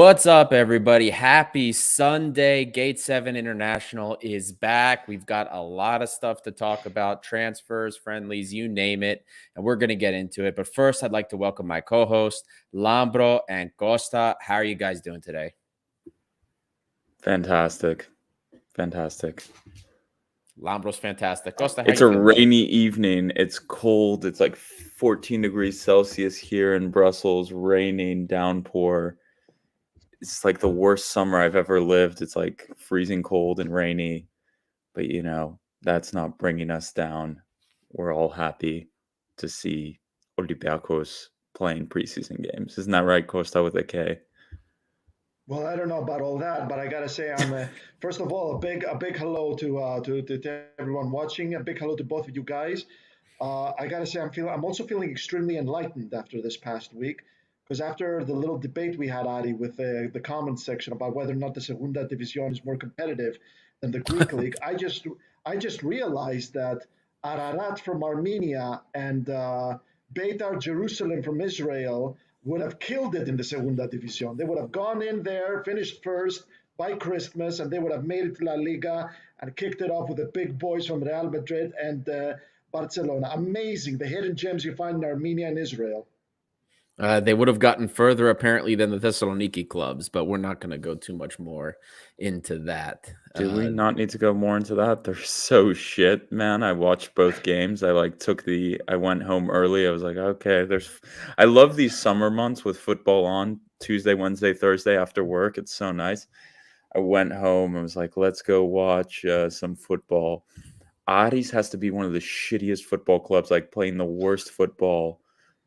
What's up, everybody? Happy Sunday. Gate 7 International is back. We've got a lot of stuff to talk about, transfers, friendlies, you name it, and we're going to get into it. But first, I'd like to welcome my co-host, Lambro and Costa. How are you guys doing today? Fantastic. Lambro's fantastic. Costa, how It's you a feeling? rainy evening. It's cold. It's like 14 degrees Celsius here in Brussels, raining, downpour. It's like the worst summer I've ever lived. It's like freezing cold and rainy. But, that's not bringing us down. We're all happy to see Olympiakos playing preseason games. Isn't that right, Costa, with a K? Well, I don't know about all that, but I gotta say, I'm first of all a big hello to everyone watching. A big hello to both of you guys. I gotta say, I'm also feeling extremely enlightened after this past week, because after the little debate we had, Adi, with the comments section about whether or not the Segunda División is more competitive than the Greek league, I just realized that Ararat from Armenia and Beitar Jerusalem from Israel would have killed it in the Segunda División. They would have gone in there, finished first by Christmas, and they would have made it to La Liga and kicked it off with the big boys from Real Madrid and Barcelona. Amazing, the hidden gems you find in Armenia and Israel. They would have gotten further, apparently, than the Thessaloniki clubs, but we're not going to go too much more into that. Do we not need to go more into that? They're so shit, man. I watched both games. I went home early. I was like, okay, I love these summer months with football on Tuesday, Wednesday, Thursday after work. It's so nice. I went home. I was like, let's go watch some football. Aris has to be one of the shittiest football clubs, like playing the worst football,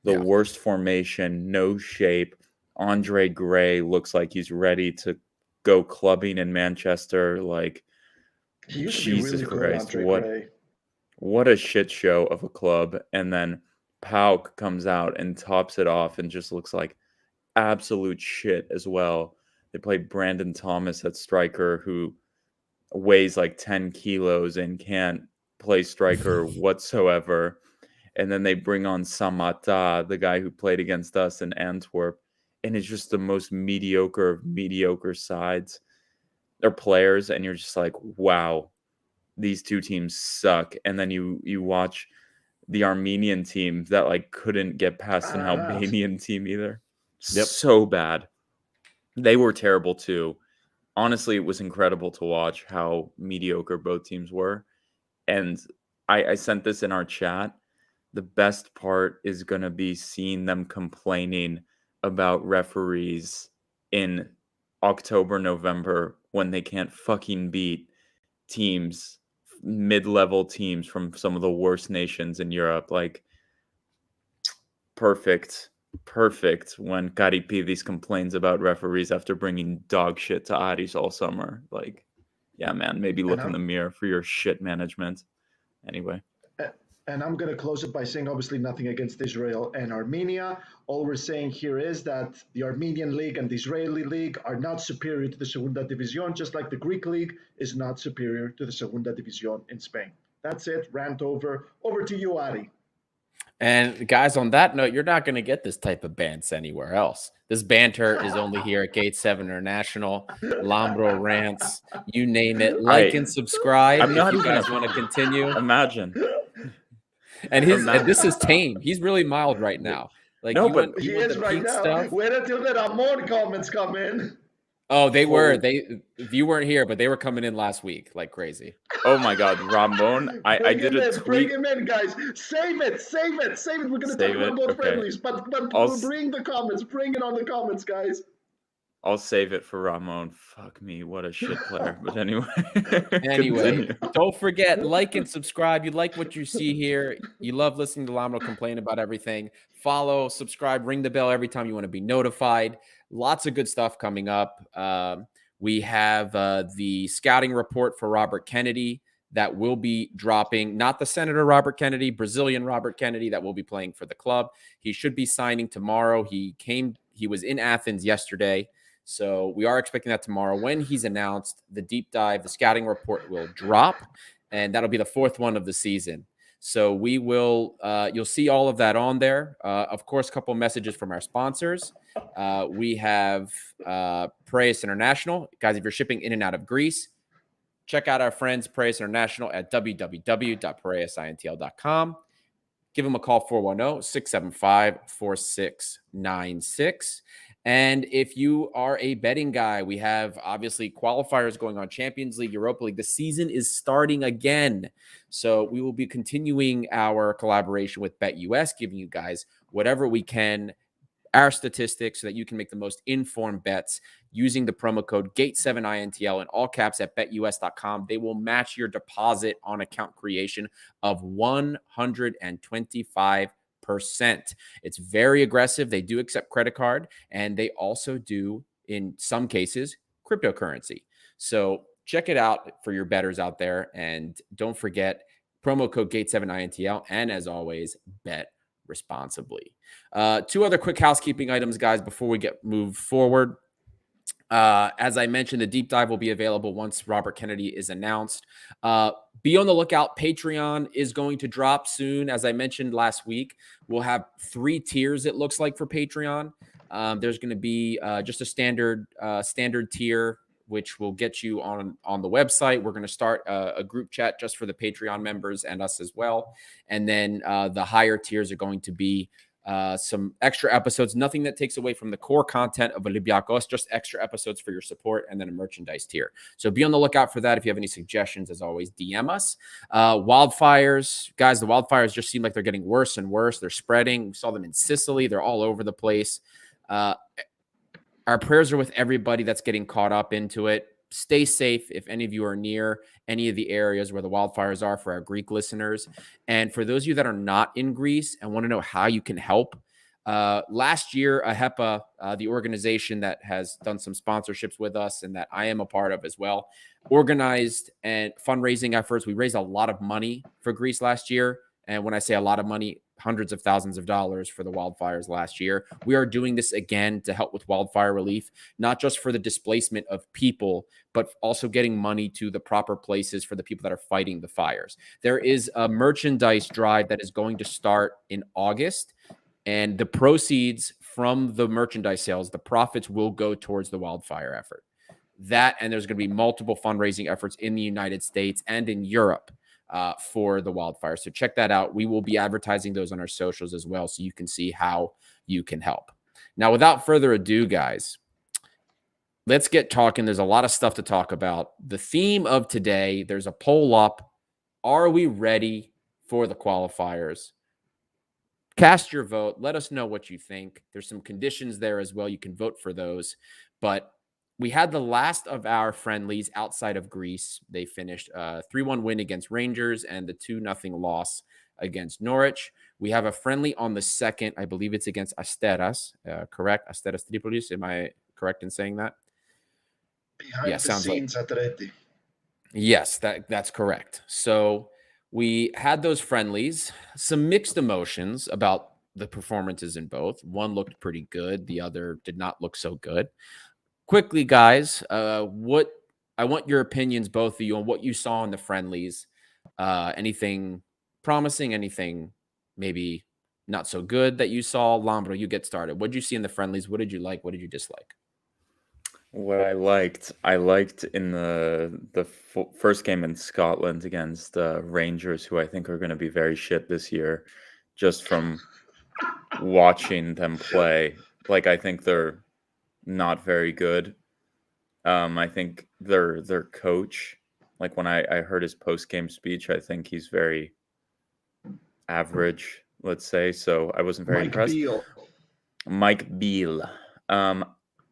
worst formation, no shape. Andre Gray looks like he's ready to go clubbing in Manchester. Like, Jesus Christ, what a shit show of a club. And then Pauk comes out and tops it off and just looks like absolute shit as well. They played Brandon Thomas at striker, who weighs like 10 kilos and can't play striker whatsoever. And then they bring on Samata, the guy who played against us in Antwerp. And it's just the most mediocre of mediocre sides or players. And you're just like, wow, these two teams suck. And then you watch the Armenian team that like couldn't get past an Albanian team either. Yep. So bad. They were terrible too. Honestly, it was incredible to watch how mediocre both teams were. And I sent this in our chat. The best part is going to be seeing them complaining about referees in October, November, when they can't fucking beat teams, mid-level teams from some of the worst nations in Europe. Like, perfect when Karipidis complains about referees after bringing dog shit to Aris all summer. Like, yeah, man, maybe look in the mirror for your shit management. Anyway. And I'm going to close it by saying, obviously, nothing against Israel and Armenia. All we're saying here is that the Armenian League and the Israeli League are not superior to the Segunda División, just like the Greek League is not superior to the Segunda División in Spain. That's it. Rant over. Over to you, Ari. And guys, on that note, you're not going to get this type of bants anywhere else. This banter is only here at Gate 7 International. Lambro rants, you name it. Like and subscribe if you guys want to continue. Imagine. And this is tame. He's really mild right now. Like, no, but he is right now. Stuff. Wait until the Ramon comments come in. Oh, they were. You weren't here, but they were coming in last week like crazy. Oh my God, Ramon! I did a tweet. Bring him in, guys. Save it. We're gonna talk about friendlies, but we'll bring the comments. Bring it on the comments, guys. I'll save it for Ramon. Fuck me, what a shit player. But anyway. Don't forget, like and subscribe. You like what you see here. You love listening to Lambro complain about everything. Follow, subscribe, ring the bell every time you want to be notified. Lots of good stuff coming up. We have the scouting report for Robert Kennedy that will be dropping. Not the Senator Robert Kennedy, Brazilian Robert Kennedy that will be playing for the club. He should be signing tomorrow. He was in Athens yesterday. So we are expecting that tomorrow. When he's announced, the deep dive, the scouting report will drop, and that'll be the fourth one of the season. So we will, you'll see all of that on there. Of course, a couple messages from our sponsors. We have Piraeus International. Guys, if you're shipping in and out of Greece, check out our friends Piraeus International at www.piraeusintl.com. Give them a call, 410-675-4696. And if you are a betting guy, we have obviously qualifiers going on, Champions League, Europa League. The season is starting again. So we will be continuing our collaboration with BetUS, giving you guys whatever we can, our statistics, so that you can make the most informed bets using the promo code GATE7INTL in all caps at betus.com. They will match your deposit on account creation of 125%. It's very aggressive. They do accept credit card, and they also do, in some cases, cryptocurrency. So check it out for your bettors out there. And don't forget, promo code GATE7INTL. And as always, bet responsibly. Two other quick housekeeping items, guys, before we move forward. As I mentioned, the deep dive will be available once Robert Kennedy is announced. Be on the lookout. Patreon is going to drop soon. As I mentioned last week, we'll have 3 tiers, it looks like, for Patreon. There's going to be just a standard tier, which will get you on the website. We're going to start a group chat just for the Patreon members and us as well. And then the higher tiers are going to be some extra episodes, nothing that takes away from the core content of Olympiakos, just extra episodes for your support, and then a merchandise tier. So be on the lookout for that. If you have any suggestions, as always, DM us. Wildfires, guys, the wildfires just seem like they're getting worse and worse. They're spreading. We saw them in Sicily. They're all over the place. Our prayers are with everybody that's getting caught up into it. Stay safe if any of you are near any of the areas where the wildfires are, for our Greek listeners. And for those of you that are not in Greece and want to know how you can help, last year, AHEPA, the organization that has done some sponsorships with us and that I am a part of as well, organized and fundraising efforts. We raised a lot of money for Greece last year. And when I say a lot of money, hundreds of thousands of dollars for the wildfires last year. We are doing this again to help with wildfire relief, not just for the displacement of people, but also getting money to the proper places for the people that are fighting the fires. There is a merchandise drive that is going to start in August, and the proceeds from the merchandise sales, the profits will go towards the wildfire effort. That, and there's going to be multiple fundraising efforts in the United States and in Europe for the wildfire. So check that out. We will be advertising those on our socials as well, so you can see how you can help. Now, without further ado, guys, let's get talking. There's a lot of stuff to talk about. The theme of today, there's a poll up. Are we ready for the qualifiers? Cast your vote. Let us know what you think. There's some conditions there as well. You can vote for those. But we had the last of our friendlies outside of Greece. They finished a 3-1 win against Rangers and the 2-0 loss against Norwich. We have a friendly on the second. I believe it's against Asteras, correct? Asteras Tripolis. Am I correct in saying that? Behind the scenes, like Atleti. Yes, that's correct. So we had those friendlies, some mixed emotions about the performances in both. One looked pretty good. The other did not look so good. Quickly, guys, what I want your opinions, both of you, on what you saw in the friendlies. Anything promising, anything maybe not so good that you saw? Lambro, you get started. What did you see in the friendlies? What did you like? What did you dislike? What I liked in the first game in Scotland against Rangers, who I think are going to be very shit this year, just from watching them play. Like, I think they're not very good. I think their coach, like when I heard his post-game speech, I think he's very average, let's say. So I wasn't very impressed. Mike Beale.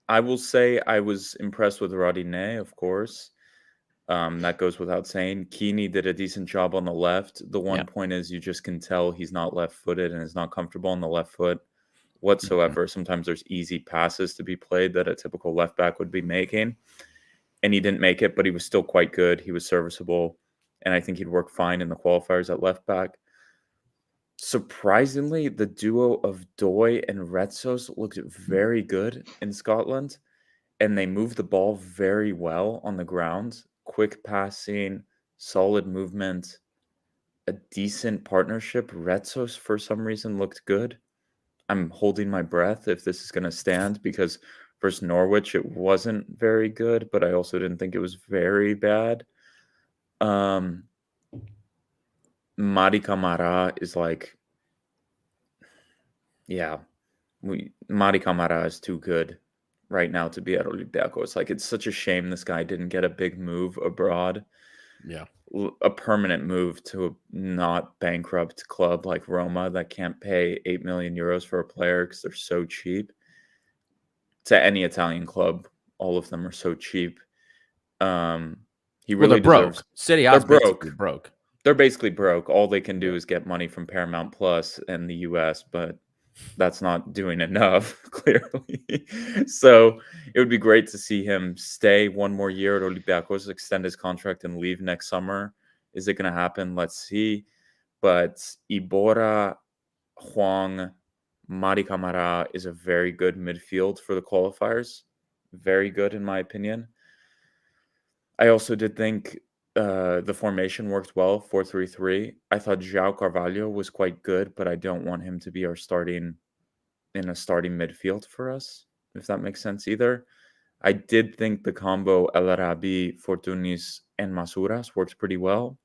I will say I was impressed with Readiness, of course. That goes without saying. Keeney did a decent job on the left. The one point is you just can tell he's not left-footed and is not comfortable on the left foot whatsoever. Sometimes there's easy passes to be played that a typical left back would be making, and he didn't make it, but he was still quite good. He was serviceable, and I think he'd work fine in the qualifiers at left back. Surprisingly, the duo of Doi and Retsos looked very good in Scotland, and they moved the ball very well on the ground. Quick passing, solid movement. a decent partnership. Retsos, for some reason, looked good. I'm holding my breath if this is going to stand because versus Norwich, it wasn't very good, but I also didn't think it was very bad. Madi Camara is like, yeah, Madi Camara is too good right now to be at Olympiakos. Like, it's such a shame this guy didn't get a big move abroad. Yeah. A permanent move to a not bankrupt club like Roma that can't pay 8 million euros for a player because they're so cheap. To any Italian club, all of them are so cheap. He Well, really they're broke. deserves. City They're House basically broke. broke. They're basically broke. All they can do Yeah. is get money from Paramount Plus and the US, but that's not doing enough, clearly. So it would be great to see him stay one more year at Olympiacos, extend his contract, and leave next summer. Is it going to happen? Let's see. But Ibora, Huang, Madi Camara is a very good midfield for the qualifiers. Very good, in my opinion. I also did think the formation worked well, 4-3-3. I thought João Carvalho was quite good, but I don't want him to be our starting midfield for us, if that makes sense either. I did think the combo El Arabi, Fortunis, and Masuras works pretty well.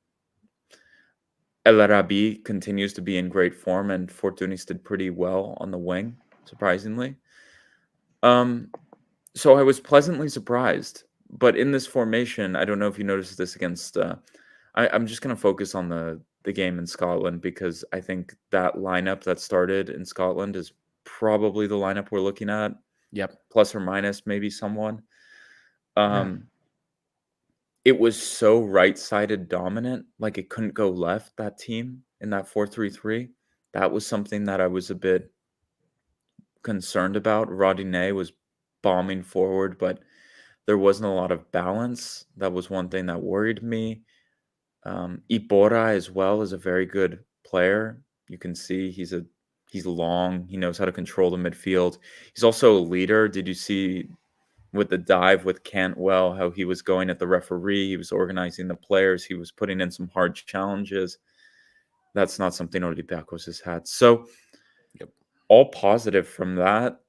El Arabi continues to be in great form, and Fortunis did pretty well on the wing, surprisingly. So I was pleasantly surprised. But in this formation, I don't know if you noticed this against. I'm just going to focus on the game in Scotland because I think that lineup that started in Scotland is probably the lineup we're looking at. Yep. Plus or minus maybe someone. It was so right-sided dominant, like it couldn't go left, that team, in that 4-3-3. That was something that I was a bit concerned about. Rodinei was bombing forward, but there wasn't a lot of balance. That was one thing that worried me. Ibora as well is a very good player. You can see he's long. He knows how to control the midfield. He's also a leader. Did you see with the dive with Cantwell, how he was going at the referee? He was organizing the players. He was putting in some hard challenges. That's not something Olympiakos has had. So all positive from that.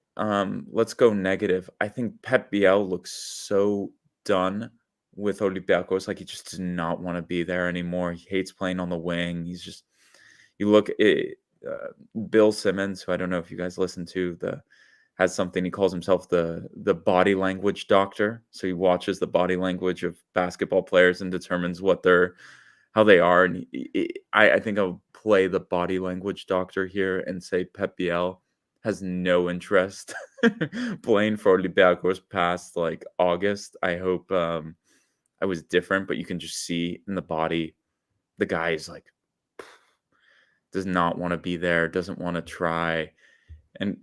Let's go negative. I think Pep Biel looks so done with Olympiakos. Like he just does not want to be there anymore. He hates playing on the wing. He's just, you look at Bill Simmons, who I don't know if you guys listen to, has something, he calls himself the body language doctor. So he watches the body language of basketball players and determines how they are. And I think I'll play the body language doctor here and say Pep Biel has no interest playing for Olympiacos past like August. I hope I was different, but you can just see in the body, the guy is like, does not want to be there, doesn't want to try. And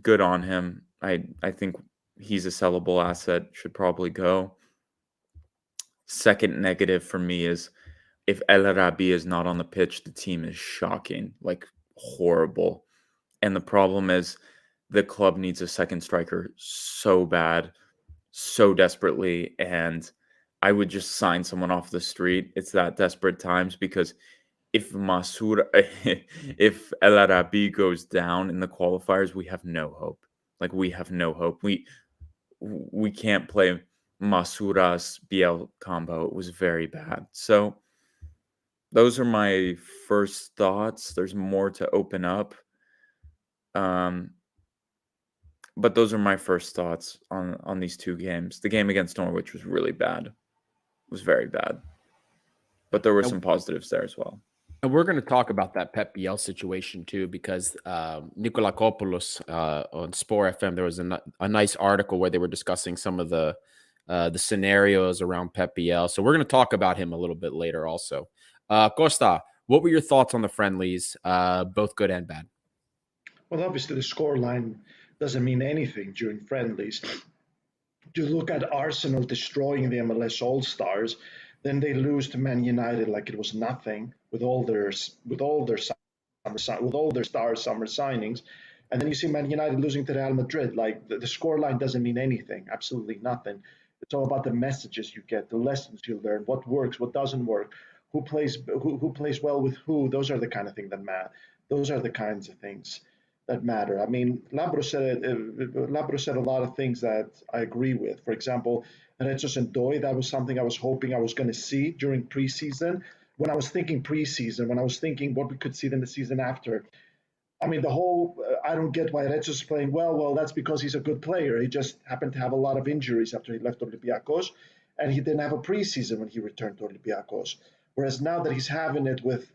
good on him. I think he's a sellable asset, should probably go. Second negative for me is if El Arabi is not on the pitch, the team is shocking, like horrible. And the problem is the club needs a second striker so bad, so desperately. And I would just sign someone off the street. It's that desperate times because if if El Arabi goes down in the qualifiers, we have no hope. Like we have no hope. We can't play Masuras Biel combo. It was very bad. So those are my first thoughts. There's more to open up. But those are my first thoughts on these two games. The game against Norwich was really bad. It was very bad. But there were some positives there as well. And we're going to talk about that Pep Biel situation too, because Nikolakopoulos on Spore FM, there was a nice article where they were discussing some of the scenarios around Pep Biel. So we're going to talk about him a little bit later also. Costa, what were your thoughts on the friendlies, both good and bad? Well, obviously the scoreline doesn't mean anything during friendlies. You look at Arsenal destroying the MLS All-Stars, then they lose to Man United like it was nothing with all their star summer signings, and then you see Man United losing to Real Madrid. Like the scoreline doesn't mean anything, absolutely nothing. It's all about the messages you get, the lessons you learn, what works, what doesn't work, who plays well with who. Those are the kind of thing that matter. Those are the kinds of things that matter. I mean, Labro said a lot of things that I agree with. For example, Rechos and Doi, that was something I was hoping I was going to see during preseason. When I was thinking preseason, when I was thinking what we could see in the season after, I mean, the whole I don't get why Rechos is playing well. Well, that's because he's a good player. He just happened to have a lot of injuries after he left Olympiakos, and he didn't have a preseason when he returned to Olympiakos. Whereas now that he's having it with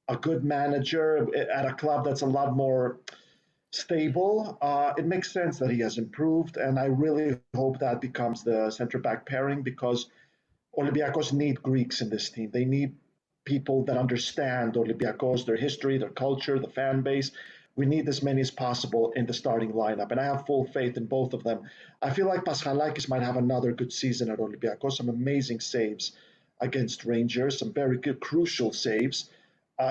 a good manager at a club that's a lot more stable, it makes sense that he has improved, and I really hope that becomes the center back pairing because Olympiacos need Greeks in this team. They need people that understand Olympiacos, their history, their culture, the fan base. We need as many as possible in the starting lineup, and I have full faith in both of them. I feel like Paschalakis might have another good season at Olympiacos, some amazing saves against Rangers, some very good, crucial saves.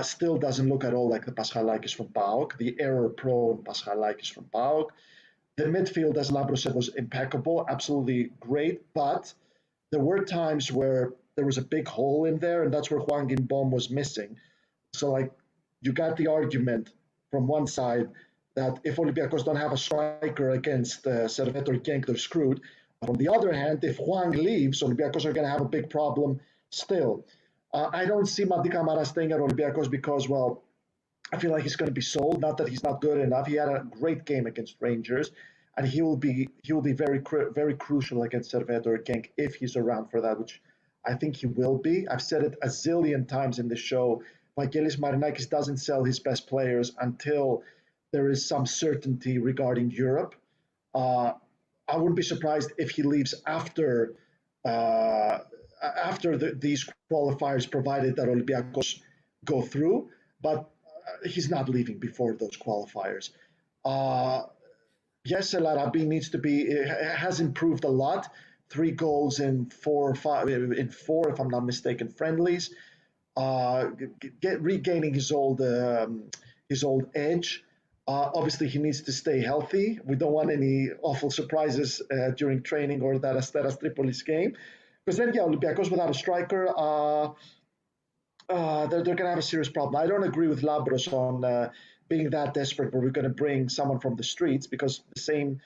Still doesn't look at all like the Paschalakis from PAOK, the error-prone Paschalakis from PAOK. The midfield, as Labro said, was impeccable, absolutely great, but there were times where there was a big hole in there, and that's where Hwang In-beom was missing. So, like, you got the argument from one side that if Olympiacos don't have a striker against Servette or Genk, they're screwed. But on the other hand, if Hwang leaves, Olympiacos are going to have a big problem still. I don't see Mati Camara staying at Olympiacos because, well, I feel like he's going to be sold. Not that he's not good enough. He had a great game against Rangers, and he will be very crucial against Servette or Genk if he's around for that, which I think he will be. I've said it a zillion times in the show. Vangelis Marinakis doesn't sell his best players until there is some certainty regarding Europe. I wouldn't be surprised if he leaves after these qualifiers, provided that Olympiacos go through, but he's not leaving before those qualifiers. Yes, El Arabi has improved a lot. 3 goals in 4, if I'm not mistaken, friendlies. Regaining his old edge. Obviously, he needs to stay healthy. We don't want any awful surprises during training or that Asteras Tripolis game. Because then, Olympiacos without a striker, they're going to have a serious problem. I don't agree with Labros on being that desperate where we're going to bring someone from the streets because then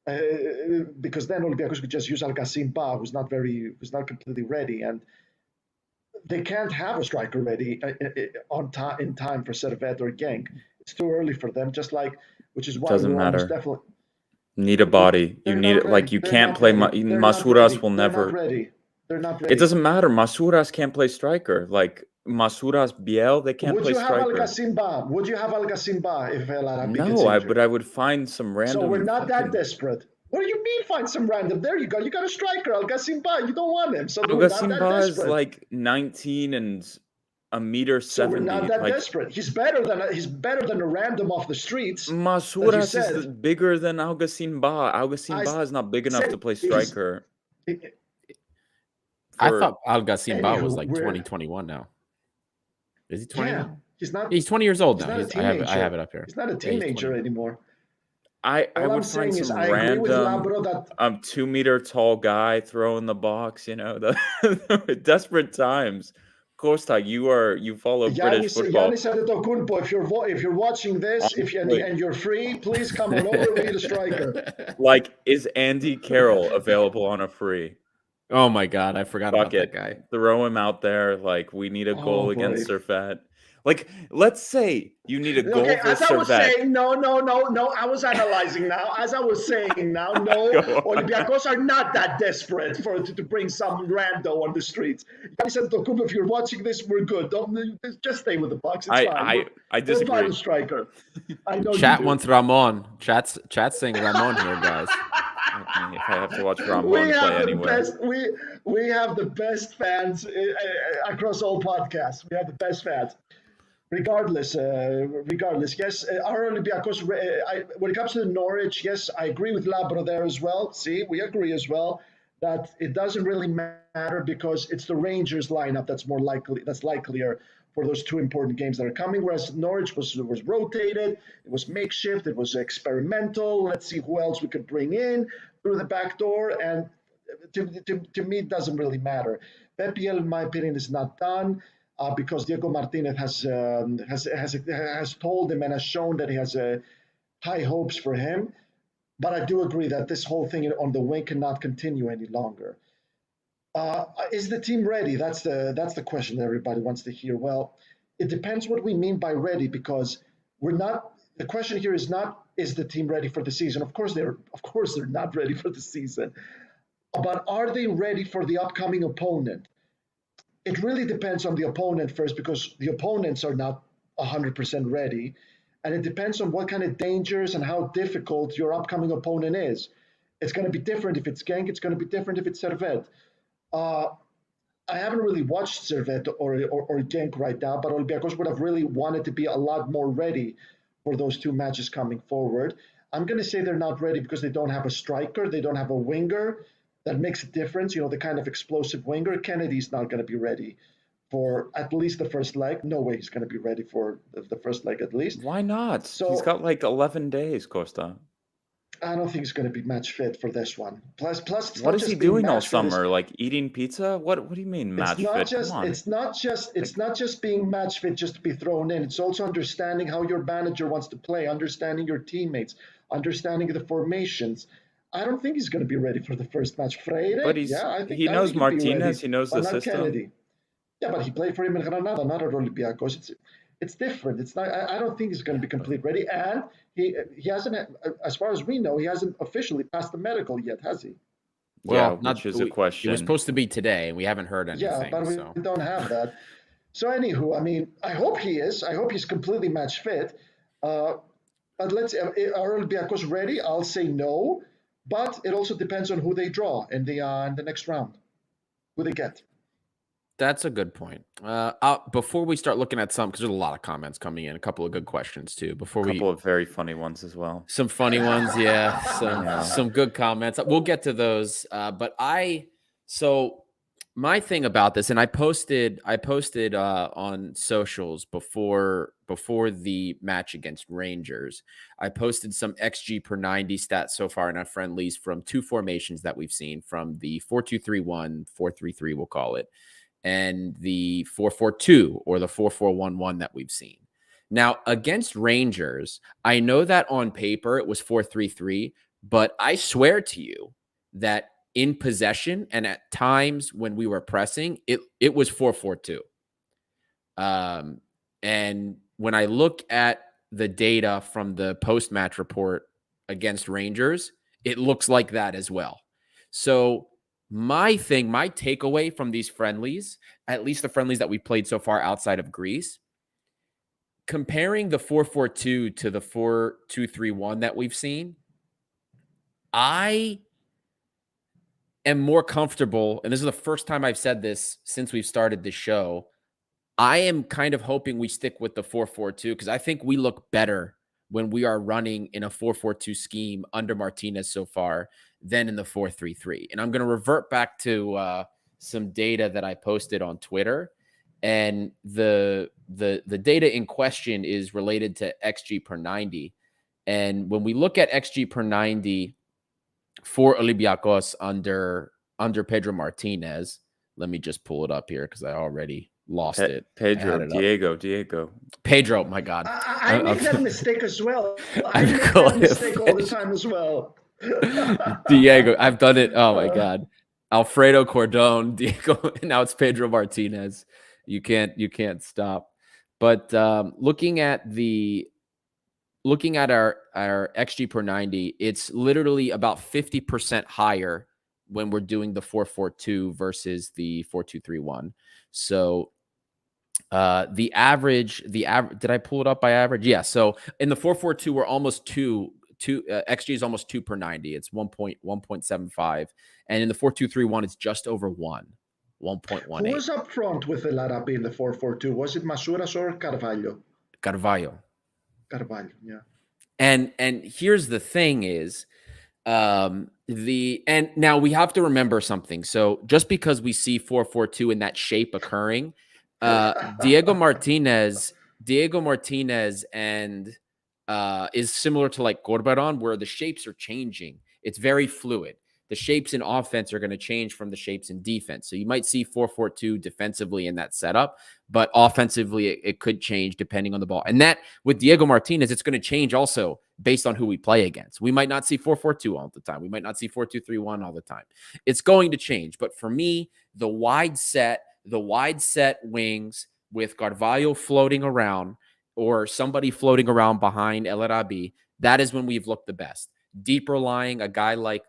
Olympiacos could just use Al-Qassim Ba, who's not completely ready, and they can't have a striker ready in time for Servette or Genk. It's too early for them. Which is why Doesn't we're almost matter. definitely Need a body. You need it. Like you can't play. Masouras will never. They're not ready. They're not ready. It doesn't matter. Masouras can't play striker. Like Masouras, Biel, they can't play striker. Would you have Al-Qassim Ba if El Arabi gets No, injured? but I would find some random. So we're not that desperate. What do you mean find some random? There you go. You got a striker, Al-Qassim Ba. You don't want him. So Al-Qassim Ba is like 19 and $1.70 So we're not that desperate. He's better than a random off the streets. Masouras is bigger than Al-Qassim Ba. Al-Qassim Ba is not big enough to play striker. I thought Al-Qassim Ba was like 2021 now. Is he 20? Yeah, he's not. He's 20 years old now. I have it up here. He's not a teenager anymore. I would find some random 2-meter tall guy throwing the box. The desperate times. Costa, you follow British football. Giannis Antetokounmpo, if you're watching this, and you're free, please come on over. We need a striker. Like, is Andy Carroll available on a free? Oh my God, I forgot about that guy. Throw him out there. Like, we need a goal against Servette. Like, let's say you need a goal for Servette. I was saying, no. I was analyzing now. As I was saying now, no. Olympiacos are not that desperate to bring some rando on the streets. If you're watching this, we're good. Just stay with the Bucks. It's fine. I disagree. We'll find a striker. I know. Chat wants Ramon. Chat's saying Ramon here, guys. If I have to watch Ramon play anywhere. We have the best fans across all podcasts. We have the best fans. Regardless, yes, our Olympiacos, when it comes to the Norwich, yes, I agree with Labro there as well. See, we agree as well that it doesn't really matter because it's the Rangers lineup that's likelier for those 2 important games that are coming, whereas Norwich was rotated, it was makeshift, it was experimental. Let's see who else we could bring in through the back door, and to me, it doesn't really matter. Pep Biel, in my opinion, is not done. because Diego Martinez has told him and has shown that he has high hopes for him. But I do agree that this whole thing on the wing cannot continue any longer. Is the team ready? That's the question that everybody wants to hear. Well, it depends what we mean by ready, because we're not. The question here is not, is the team ready for the season? Of course they're not ready for the season. But are they ready for the upcoming opponent? It really depends on the opponent first, because the opponents are not 100% ready. And it depends on what kind of dangers and how difficult your upcoming opponent is. It's going to be different if it's Genk. It's going to be different if it's Servette. I haven't really watched Servette or Genk right now, but Olympiakos would have really wanted to be a lot more ready for those two matches coming forward. I'm going to say they're not ready because they don't have a striker. They don't have a winger. That makes a difference. The kind of explosive winger. Kennedy's not going to be ready for at least the first leg. No way he's going to be ready for the first leg at least. Why not? So he's got like 11 days, Costa. I don't think he's going to be match fit for this one. Plus, what is he doing all summer? Like eating pizza? What do you mean match fit? It's not just being match fit just to be thrown in. It's also understanding how your manager wants to play, understanding your teammates, understanding the formations. I don't think he's going to be ready for the first match. Freire, but he knows Martinez. He knows the system. Kennedy. Yeah, but he played for him in Granada, not at Olympiakos. It's different. It's not. I don't think he's going to be completely ready. And he hasn't, as far as we know, he hasn't officially passed the medical yet, has he? Well, which is a question. It was supposed to be today, and we haven't heard anything. Yeah, but we don't have that. So anywho, I mean, I hope he is. I hope he's completely match fit. But let's. Are Olympiakos ready? I'll say no. But it also depends on who they draw in the next round. Who they get. That's a good point. Before we start looking at some, because there's a lot of comments coming in, a couple of good questions too. A couple of very funny ones as well. Some funny ones, yeah. Some good comments. We'll get to those. But my thing about this, and I posted on socials before the match against Rangers. I posted some XG per 90 stats so far in our friendlies from two formations that we've seen, from the 4-2-3-1, 4-3-3, we'll call it, and the 4-4-2 or the 4-4-1-1 that we've seen. Now, against Rangers, I know that on paper it was 4-3-3, but I swear to you that in possession and at times when we were pressing, it was 4-4-2. And when I look at the data from the post-match report against Rangers, it looks like that as well. So my takeaway from these friendlies, at least the friendlies that we played so far outside of Greece, comparing the 4-4-2 to the 4-2-3-1 that we've seen, I am more comfortable, and this is the first time I've said this since we've started the show, I am kind of hoping we stick with the 4-4-2 because I think we look better when we are running in a 4-4-2 scheme under Martinez so far than in the 4-3-3. And I'm going to revert back to some data that I posted on Twitter. And the data in question is related to XG per 90. And when we look at XG per 90 for Olympiakos under Pedro Martinez, let me just pull it up here because I already lost it. Diego. Pedro, my God. I make that mistake as well. I make that mistake all the time as well. Diego, I've done it. Oh my God. Alfredo Cordon, Diego, now it's Pedro Martinez. You can't stop. But looking at our XG per 90, it's literally about 50% higher when we're doing the 4-4-2 versus the 4-2-3-1. So the average, did I pull it up by average? Yeah. So in the 4-4-2, we're almost XG is almost 2 per 90. It's 1.75. And in the 4-2-3-1, it's just over 1.18. Who was up front with El Arabi in the 4-4-2? Was it Masuras or Carvalho? Carvalho, yeah. And here's the thing is, and now we have to remember something. So just because we see 4-4-2 in that shape occurring, Diego Martinez and is similar to like Corberan, where the shapes are changing. It's very fluid. the shapes in offense are going to change from the shapes in defense. So you might see 4-4-2 defensively in that setup, but offensively it could change depending on the ball. And that with Diego Martinez, it's going to change also based on who we play against. We might not see 4-4-2 all the time. We might not see 4-2-3-1 all the time. It's going to change. But for me, the wide set wings with Carvalho floating around or somebody floating around behind El Arabi, that is when we've looked the best. Deeper lying, a guy like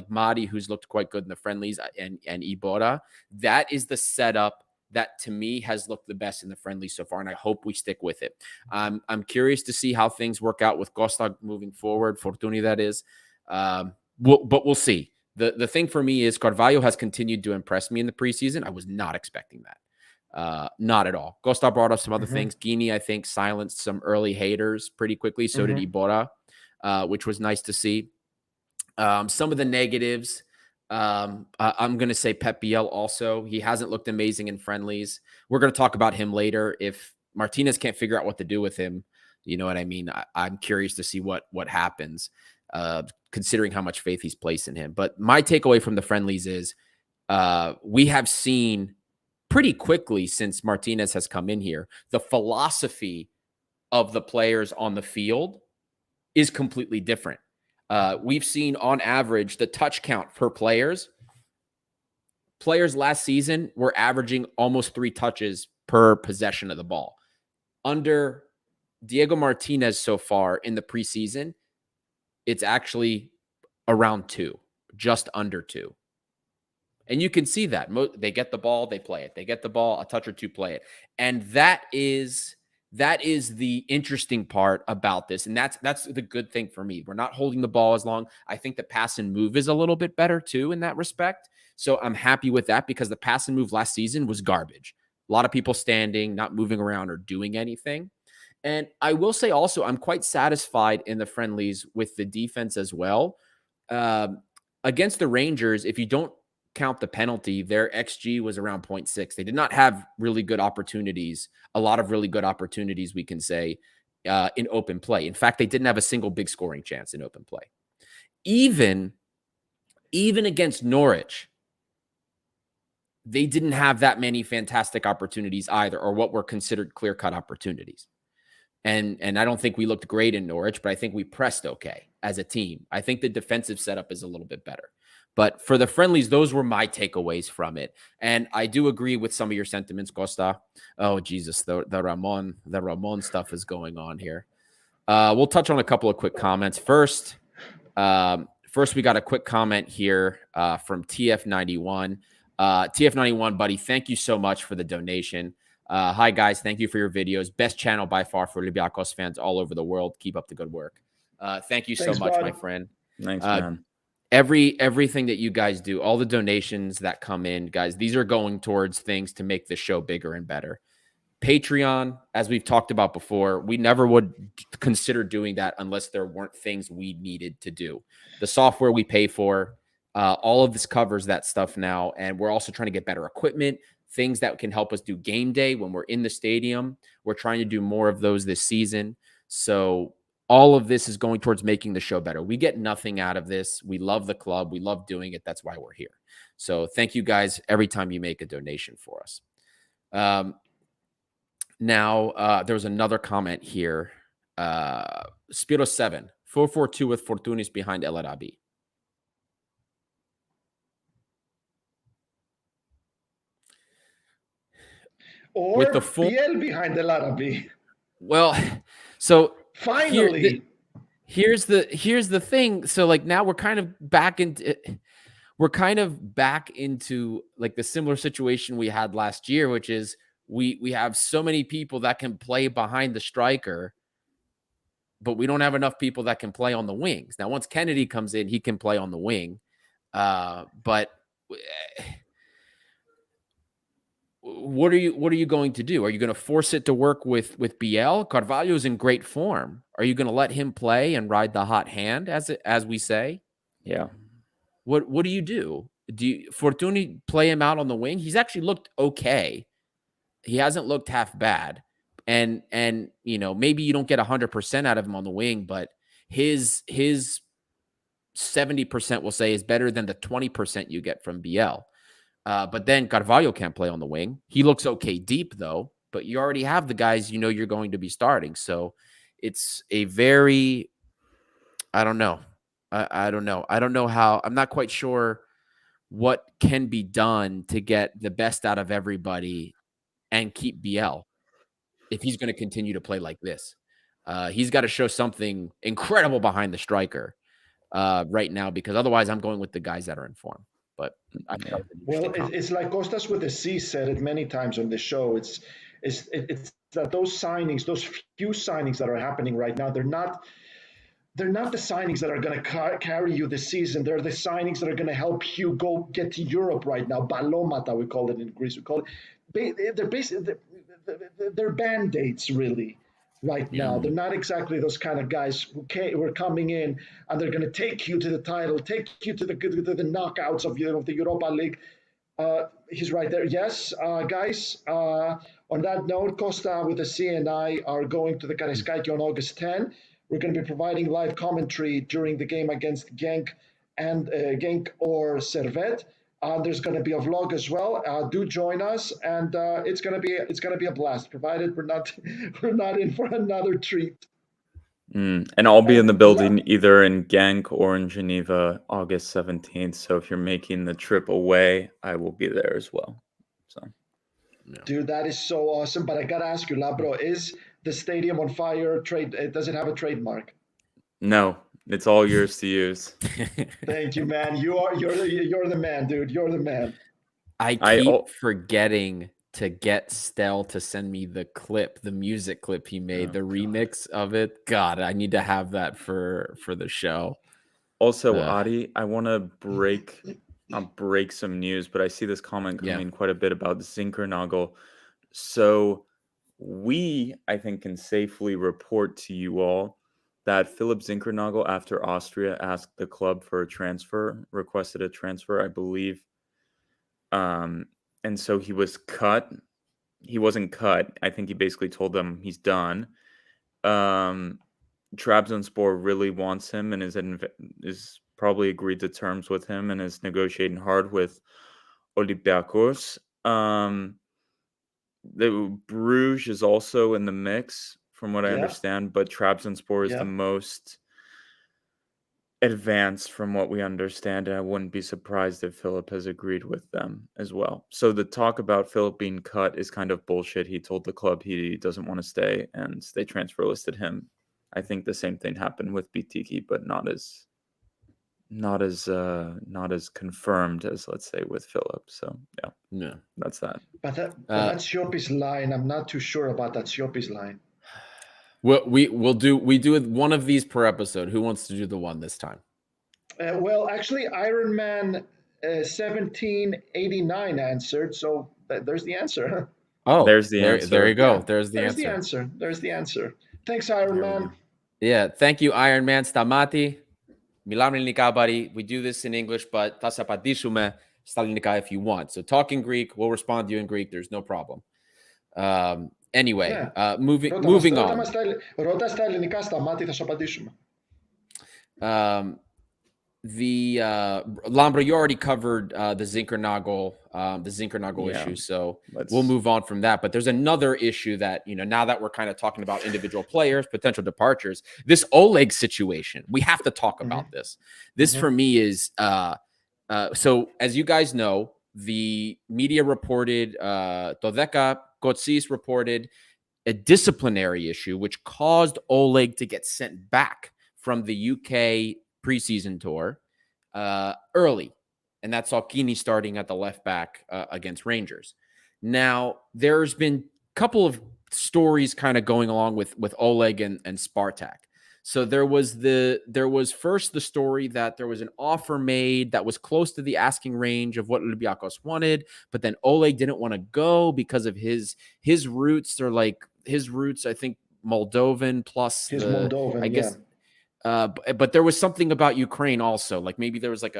Madi, who's looked quite good in the friendlies, and Ibora, that is the setup that to me has looked the best in the friendlies so far, and I hope we stick with it. I'm curious to see how things work out with Costa moving forward, Fortuny that is, but we'll see. The thing for me is Carvalho has continued to impress me in the preseason. I was not expecting that. Not at all. Costa brought up some other things. Guinea, I think, silenced some early haters pretty quickly. So did Ibora, which was nice to see. Some of the negatives, I'm going to say Pep Biel also. He hasn't looked amazing in friendlies. We're going to talk about him later. If Martinez can't figure out what to do with him, you know what I mean? I'm curious to see what happens, considering how much faith he's placed in him. But my takeaway from the friendlies is we have seen pretty quickly since Martinez has come in here, the philosophy of the players on the field is completely different. We've seen on average the touch count per players last season were averaging almost 3 touches per possession of the ball. Under Diego Martinez so far in the preseason, it's actually around 2, just under 2. And you can see that. They get the ball, they play it. They get the ball, a touch or 2, play it. And that is the interesting part about this. And that's the good thing for me. We're not holding the ball as long. I think the pass and move is a little bit better too in that respect. So I'm happy with that because the pass and move last season was garbage. A lot of people standing, not moving around or doing anything. And I will say also, I'm quite satisfied in the friendlies with the defense as well. Against the Rangers, if you don't count the penalty, their XG was around 0.6. They did not have really good opportunities, a lot of really good opportunities, we can say, in open play. In fact, they didn't have a single big scoring chance in open play. Even against Norwich, they didn't have that many fantastic opportunities either, or what were considered clear-cut opportunities. And I don't think we looked great in Norwich, but I think we pressed okay as a team. I think the defensive setup is a little bit better. But for the friendlies, those were my takeaways from it. And I do agree with some of your sentiments, Costa. Oh, Jesus, the Ramon stuff is going on here. We'll touch on a couple of quick comments. First, we got a quick comment here from TF91. TF91, buddy, thank you so much for the donation. Hi, guys. Thank you for your videos. Best channel by far for Olympiakos fans all over the world. Keep up the good work. Thank you so much, my friend. Thanks, man. Everything that you guys do, all the donations that come in, guys, these are going towards things to make the show bigger and better. Patreon, as we've talked about before, we never would consider doing that unless there weren't things we needed to do. The software we pay for, all of this covers that stuff now. And we're also trying to get better equipment, things that can help us do game day when we're in the stadium. We're trying to do more of those this season. So all of this is going towards making the show better. We get nothing out of this. We love the club. We love doing it. That's why we're here. So thank you guys every time you make a donation for us. Now, there was another comment here. Spiro 7, 4-4-2 with Fortunis behind El Arabi. Or with the Biel behind El Arabi. Well, so finally, here's the thing. So like now we're kind of back into like the similar situation we had last year, which is we have so many people that can play behind the striker, but we don't have enough people that can play on the wings. Now, once Kennedy comes in, he can play on the wing. But what are you going to do? Are you going to force it to work with Biel? Carvalho's in great form. Are you going to let him play and ride the hot hand, as we say? Yeah. What do you do? Do you Fortuny play him out on the wing? He's actually looked okay. He hasn't looked half bad. And you know, maybe you don't get 100% out of him on the wing, but his 70% will say is better than the 20% you get from Biel. But then Carvalho can't play on the wing. He looks okay deep, though, but you already have the guys you know you're going to be starting. So it's a very, I don't know. I don't know. I don't know how. I'm not quite sure what can be done to get the best out of everybody and keep Biel if he's going to continue to play like this. He's got to show something incredible behind the striker right now, because otherwise I'm going with the guys that are in form. But I thought it was an Well, interesting it's like Costas with the C said it many times on the show. It's that those signings, those few signings that are happening right now, they're not the signings that are going to carry you this season. They're the signings that are going to help you go get to Europe right now. Balomata, we call it in Greece. We call it. They're basically they're band-aids really right now. They're not exactly those kind of guys who are coming in and they're going to take you to the title, take you to the knockouts of the Europa League. He's right there. Yes, guys. On that note, Costa with the C and I are going to the Karaiskaki on August 10. We're going to be providing live commentary during the game against Genk or Servette. There's going to be a vlog as well. Do join us, and it's going to be a blast. Provided we're not in for another treat. And I'll be in the building either in Genk or in Geneva August 17th. So if you're making the trip away, I will be there as well. So, dude, that is so awesome. But I gotta ask you, Labro, is the stadium on fire? Does it have a trademark? No, it's all yours to use. Thank you, man. You're the man, dude. You're the man. I keep forgetting to get Stel to send me the music clip he made, the remix of it. God, I need to have that for the show. Also, Adi, I want to break some news, but I see this comment coming quite a bit about Zinkernagel. So I think, can safely report to you all that Philipp Zinkernagel, after Austria asked the club for requested a transfer, I believe. And so he was cut. He wasn't cut. I think he basically told them he's done. Trabzonspor really wants him and is probably agreed to terms with him and is negotiating hard with Olympiakos. The Bruges is also in the mix, from what I understand, but Trabzonspor is the most advanced from what we understand, and I wouldn't be surprised if Philip has agreed with them as well. So the talk about Philip being cut is kind of bullshit. He told the club he doesn't want to stay, and they transfer listed him. I think the same thing happened with Bitiki, but not as confirmed as, let's say, with Philip. So yeah, that's that. But that's Siopi's line. I'm not too sure about that Siopi's line. Well, we do one of these per episode. Who wants to do the one this time? Well, actually, Iron Man 1789 answered, so there's the answer. Oh, there's the answer. There you go. Yeah, there's the answer. There's the answer. Thanks, Iron Man. Yeah, thank you, Iron Man. Stamati. Milano Ελληνικά, buddy. We do this in English, but θα σε απαντήσουμε στα ελληνικά if you want. So talk in Greek. We'll respond to you in Greek. There's no problem. Anyway, moving on. Ρώτα στα ελληνικά, Σταμάτη, θα σου απαντήσουμε. Lambro, you already covered the Zinkernagel issue, so we'll move on from that. But there's another issue that, now that we're kind of talking about individual players, potential departures, this Oleg situation, we have to talk about this. This for me is so as you guys know, the media reported, Todeka Kotsis reported a disciplinary issue which caused Oleg to get sent back from the UK preseason tour early, and that's Alkini starting at the left back against Rangers. Now, there's been a couple of stories kind of going along with Oleg and Spartak. So there was first the story that there was an offer made that was close to the asking range of what Olympiakos wanted, but then Oleg didn't want to go because of his roots. They're like his roots, I think Moldovan plus his Moldovan, I guess. But there was something about Ukraine also. Like maybe there was like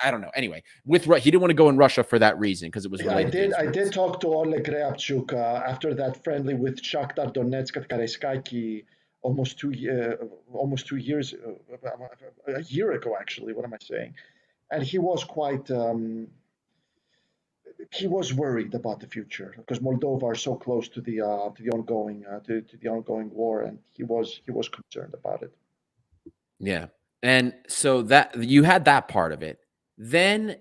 I don't know. Anyway, he didn't want to go in Russia for that reason because it was related. I did talk to Oleg Reabchuk after that friendly with Shakhtar Donetsk at Karaiskaki almost 2 years, a year ago, actually. What am I saying? And he was quite he was worried about the future because Moldova are so close to the ongoing war, and he was concerned about it. Yeah. And so that you had that part of it. Then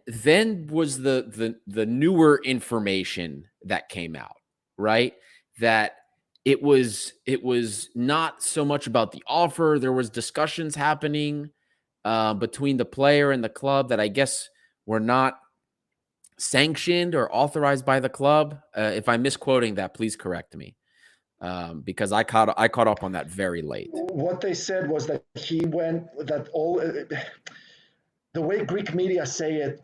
was the newer information that came out, right? That it was not so much about the offer. There was discussions happening between the player and the club that I guess were not sanctioned or authorized by the club. If I'm misquoting that, please correct me. Because I caught up on that very late. What they said was that the way Greek media say it,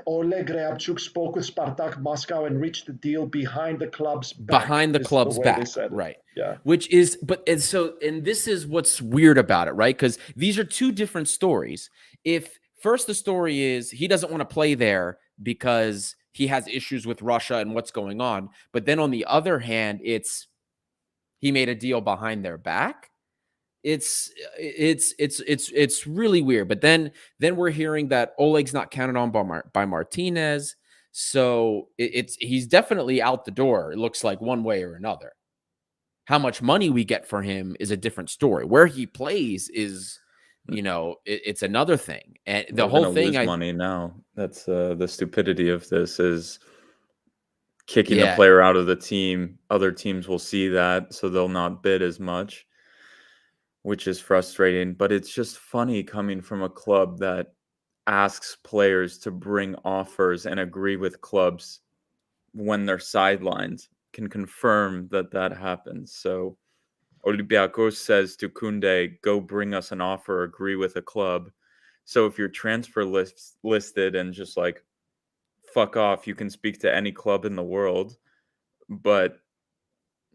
Oleg Reabchuk spoke with Spartak Moscow and reached the deal behind the club's back. Behind the club's back, right? Yeah. Which is, and this is what's weird about it, right? Because these are two different stories. If first the story is he doesn't want to play there because he has issues with Russia and what's going on, but then on the other hand, it's he made a deal behind their back. It's really weird. But then we're hearing that Oleg's not counted on by Martinez, so he's definitely out the door. It looks like one way or another. How much money we get for him is a different story. Where he plays is, it's another thing. And the whole thing, money now. That's the stupidity of this is kicking the player out of the team. Other teams will see that, so they'll not bid as much, which is frustrating. But it's just funny coming from a club that asks players to bring offers and agree with clubs when they're sidelined, can confirm that happens. So Olympiakos says to Koundé, go bring us an offer, agree with a club. So if you're transfer listed and just like, fuck off, you can speak to any club in the world. But,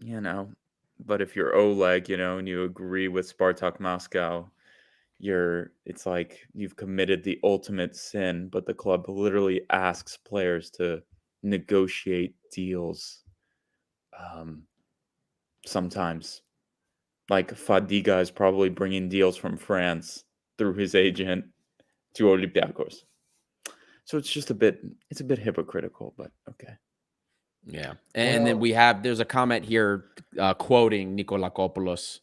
if you're Oleg, and you agree with Spartak Moscow, it's like you've committed the ultimate sin, but the club literally asks players to negotiate deals. Sometimes, like Fadiga is probably bringing deals from France through his agent to Olympiakos. So it's just a bit hypocritical, but okay. Yeah. And then there's a comment here quoting Nikolakopoulos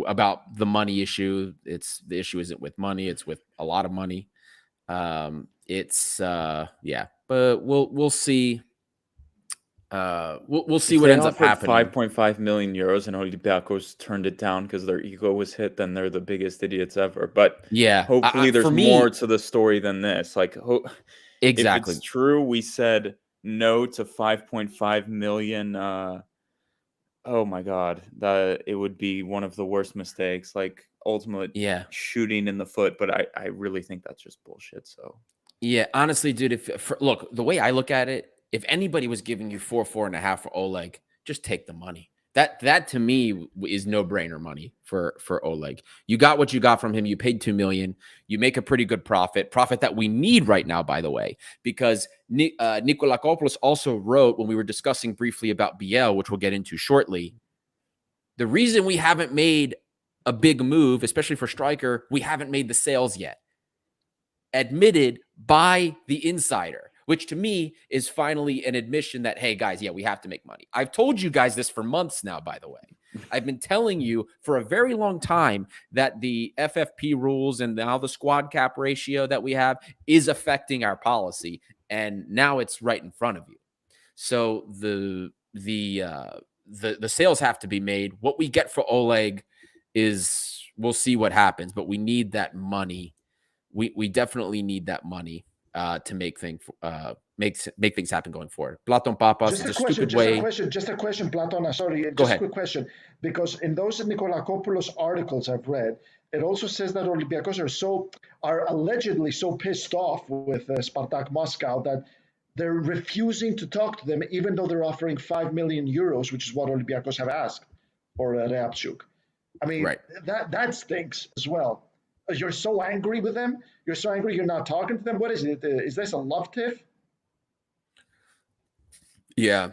about the money issue. The issue isn't with money, it's with a lot of money. But we'll see. We'll see what ends up happening. 5.5 million euros, and Olympiakos turned it down because their ego was hit. Then they're the biggest idiots ever. But hopefully, there's more to the story than this. Like, exactly, if it's true, we said no to 5.5 million. Oh my God, that it would be one of the worst mistakes. Like ultimate shooting in the foot. But I really think that's just bullshit. So honestly, dude, look, the way I look at it. If anybody was giving you 4.5 for Oleg, just take the money. That to me is no brainer money for Oleg. You got what you got from him. You paid $2 million. You make a pretty good profit that we need right now, by the way, because Nikolakopoulos also wrote when we were discussing briefly about Biel, which we'll get into shortly. The reason we haven't made a big move, especially for striker, we haven't made the sales yet. Admitted by the insider. Which to me is finally an admission that, hey, guys, we have to make money. I've told you guys this for months now, by the way. I've been telling you for a very long time that the FFP rules and now the squad cap ratio that we have is affecting our policy. And now it's right in front of you. So the sales have to be made. What we get for Oleg is we'll see what happens, but we need that money. We definitely need that money. To make things happen going forward. Platon Papas is a stupid way. Just a question, Platon. Sorry, Go ahead. A quick question. Because in those Nikolakopoulos articles I've read, it also says that Olympiakos are allegedly so pissed off with Spartak Moscow that they're refusing to talk to them, even though they're offering 5 million euros, which is what Olympiakos have asked for Reabchuk. I mean, that stinks as well. You're so angry with them. You're so angry you're not talking to them. What is it? Is this a love tiff? Yeah.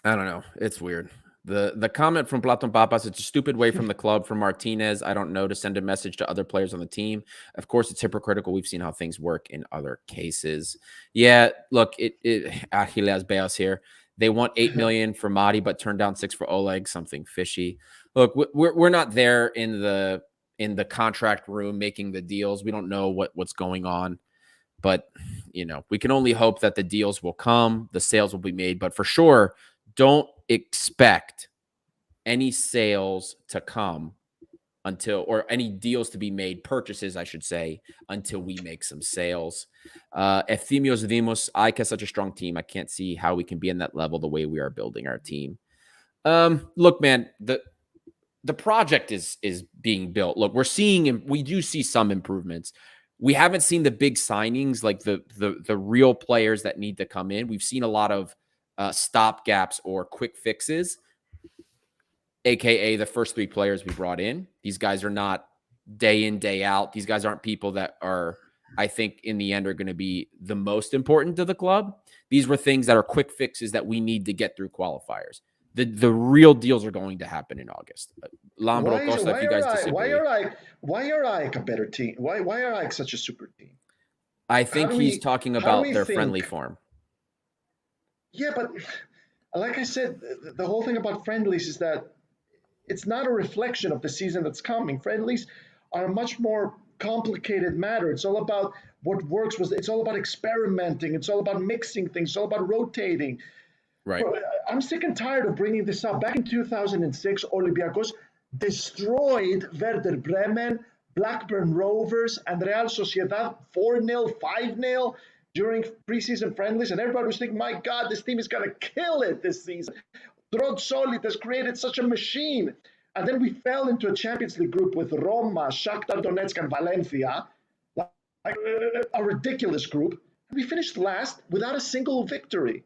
I don't know. It's weird. The comment from Platon Papas, it's a stupid way from the club, from Martinez, I don't know, to send a message to other players on the team. Of course, it's hypocritical. We've seen how things work in other cases. Yeah, look, Achilles Beos here. They want 8 million for Madi, but turned down 6 for Oleg. Something fishy. Look, we're not there in the contract room making the deals. We don't know what's going on, but we can only hope that the deals will come, the sales will be made. But for sure, don't expect any sales to come or any deals to be made, purchases, I should say, until we make some sales. Efthimios Dimos, IKE has such a strong team. I can't see how we can be in that level the way we are building our team. Look, man, the project is being built. Look, we do see some improvements. We haven't seen the big signings, like the real players that need to come in. We've seen a lot of stop gaps or quick fixes, aka the first 3 players we brought in. These guys are not day in, day out. These guys aren't people that are, I think, in the end are going to be the most important to the club. These were things that are quick fixes that we need to get through qualifiers. The real deals are going to happen in August. Lambro, Costa, if you guys disagree. Why are Ike a better team? Why are Ike such a super team? I think he's talking about their friendly form. Yeah, but like I said, the whole thing about friendlies is that it's not a reflection of the season that's coming. Friendlies are a much more complicated matter. It's all about what works. It's all about experimenting. It's all about mixing things. It's all about rotating. Right. I'm sick and tired of bringing this up. Back in 2006, Olympiakos destroyed Werder Bremen, Blackburn Rovers, and Real Sociedad 4-0, 5-0 during preseason friendlies, and everybody was thinking, my God, this team is going to kill it this season. Rod Solid has created such a machine. And then we fell into a Champions League group with Roma, Shakhtar Donetsk, and Valencia, like a ridiculous group. And we finished last without a single victory.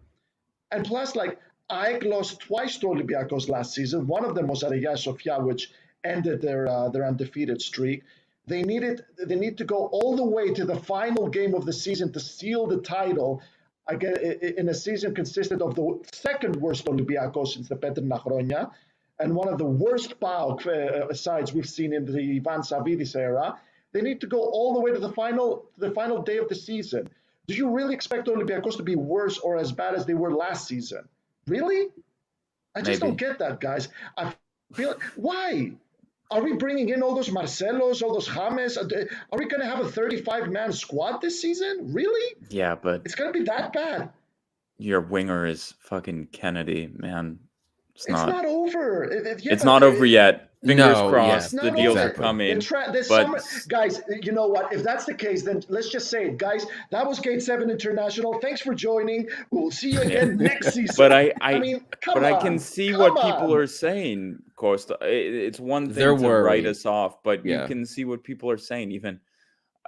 And plus, like, AEK lost twice to Olympiakos last season. One of them was at Hagia Sophia, which ended their undefeated streak. They need to go all the way to the final game of the season to seal the title. Again, in a season consisted of the second worst Olympiakos since the Petrina Chronia, and one of the worst PAOK sides we've seen in the Ivan Savidis era. They need to go all the way to the final day of the season. Do you really expect Olympiakos to be worse or as bad as they were last season? Really? I just don't get that, guys. I feel why? Are we bringing in all those Marcelos, all those James? Are we going to have a 35-man squad this season? Really? Yeah, but it's going to be that bad. Your winger is fucking Kennedy, man. It's not over. It's not over yet. Fingers crossed, the deals are coming. Guys, you know what? If that's the case, then let's just say it. Guys, that was Gate 7 International. Thanks for joining. We'll see you again next season. But I can see what people are saying, Costa. It's one thing to write us off, but you can see what people are saying. Even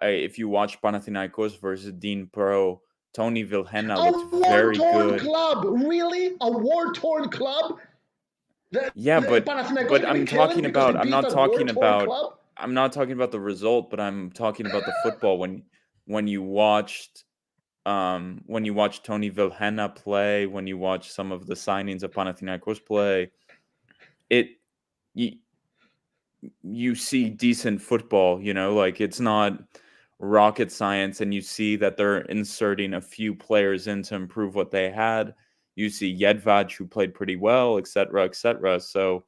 if you watch Panathinaikos versus Dean Pro, Tony Vilhena looked very good. A war-torn club? Really? A war-torn club? But I'm talking about. I'm not talking about the result, but I'm talking about the football. When you watched Tony Vilhena play, when you watch some of the signings of Panathinaikos play, you see decent football. Like it's not rocket science, and you see that they're inserting a few players in to improve what they had. You see Jedvaj, who played pretty well, etc., etc. So,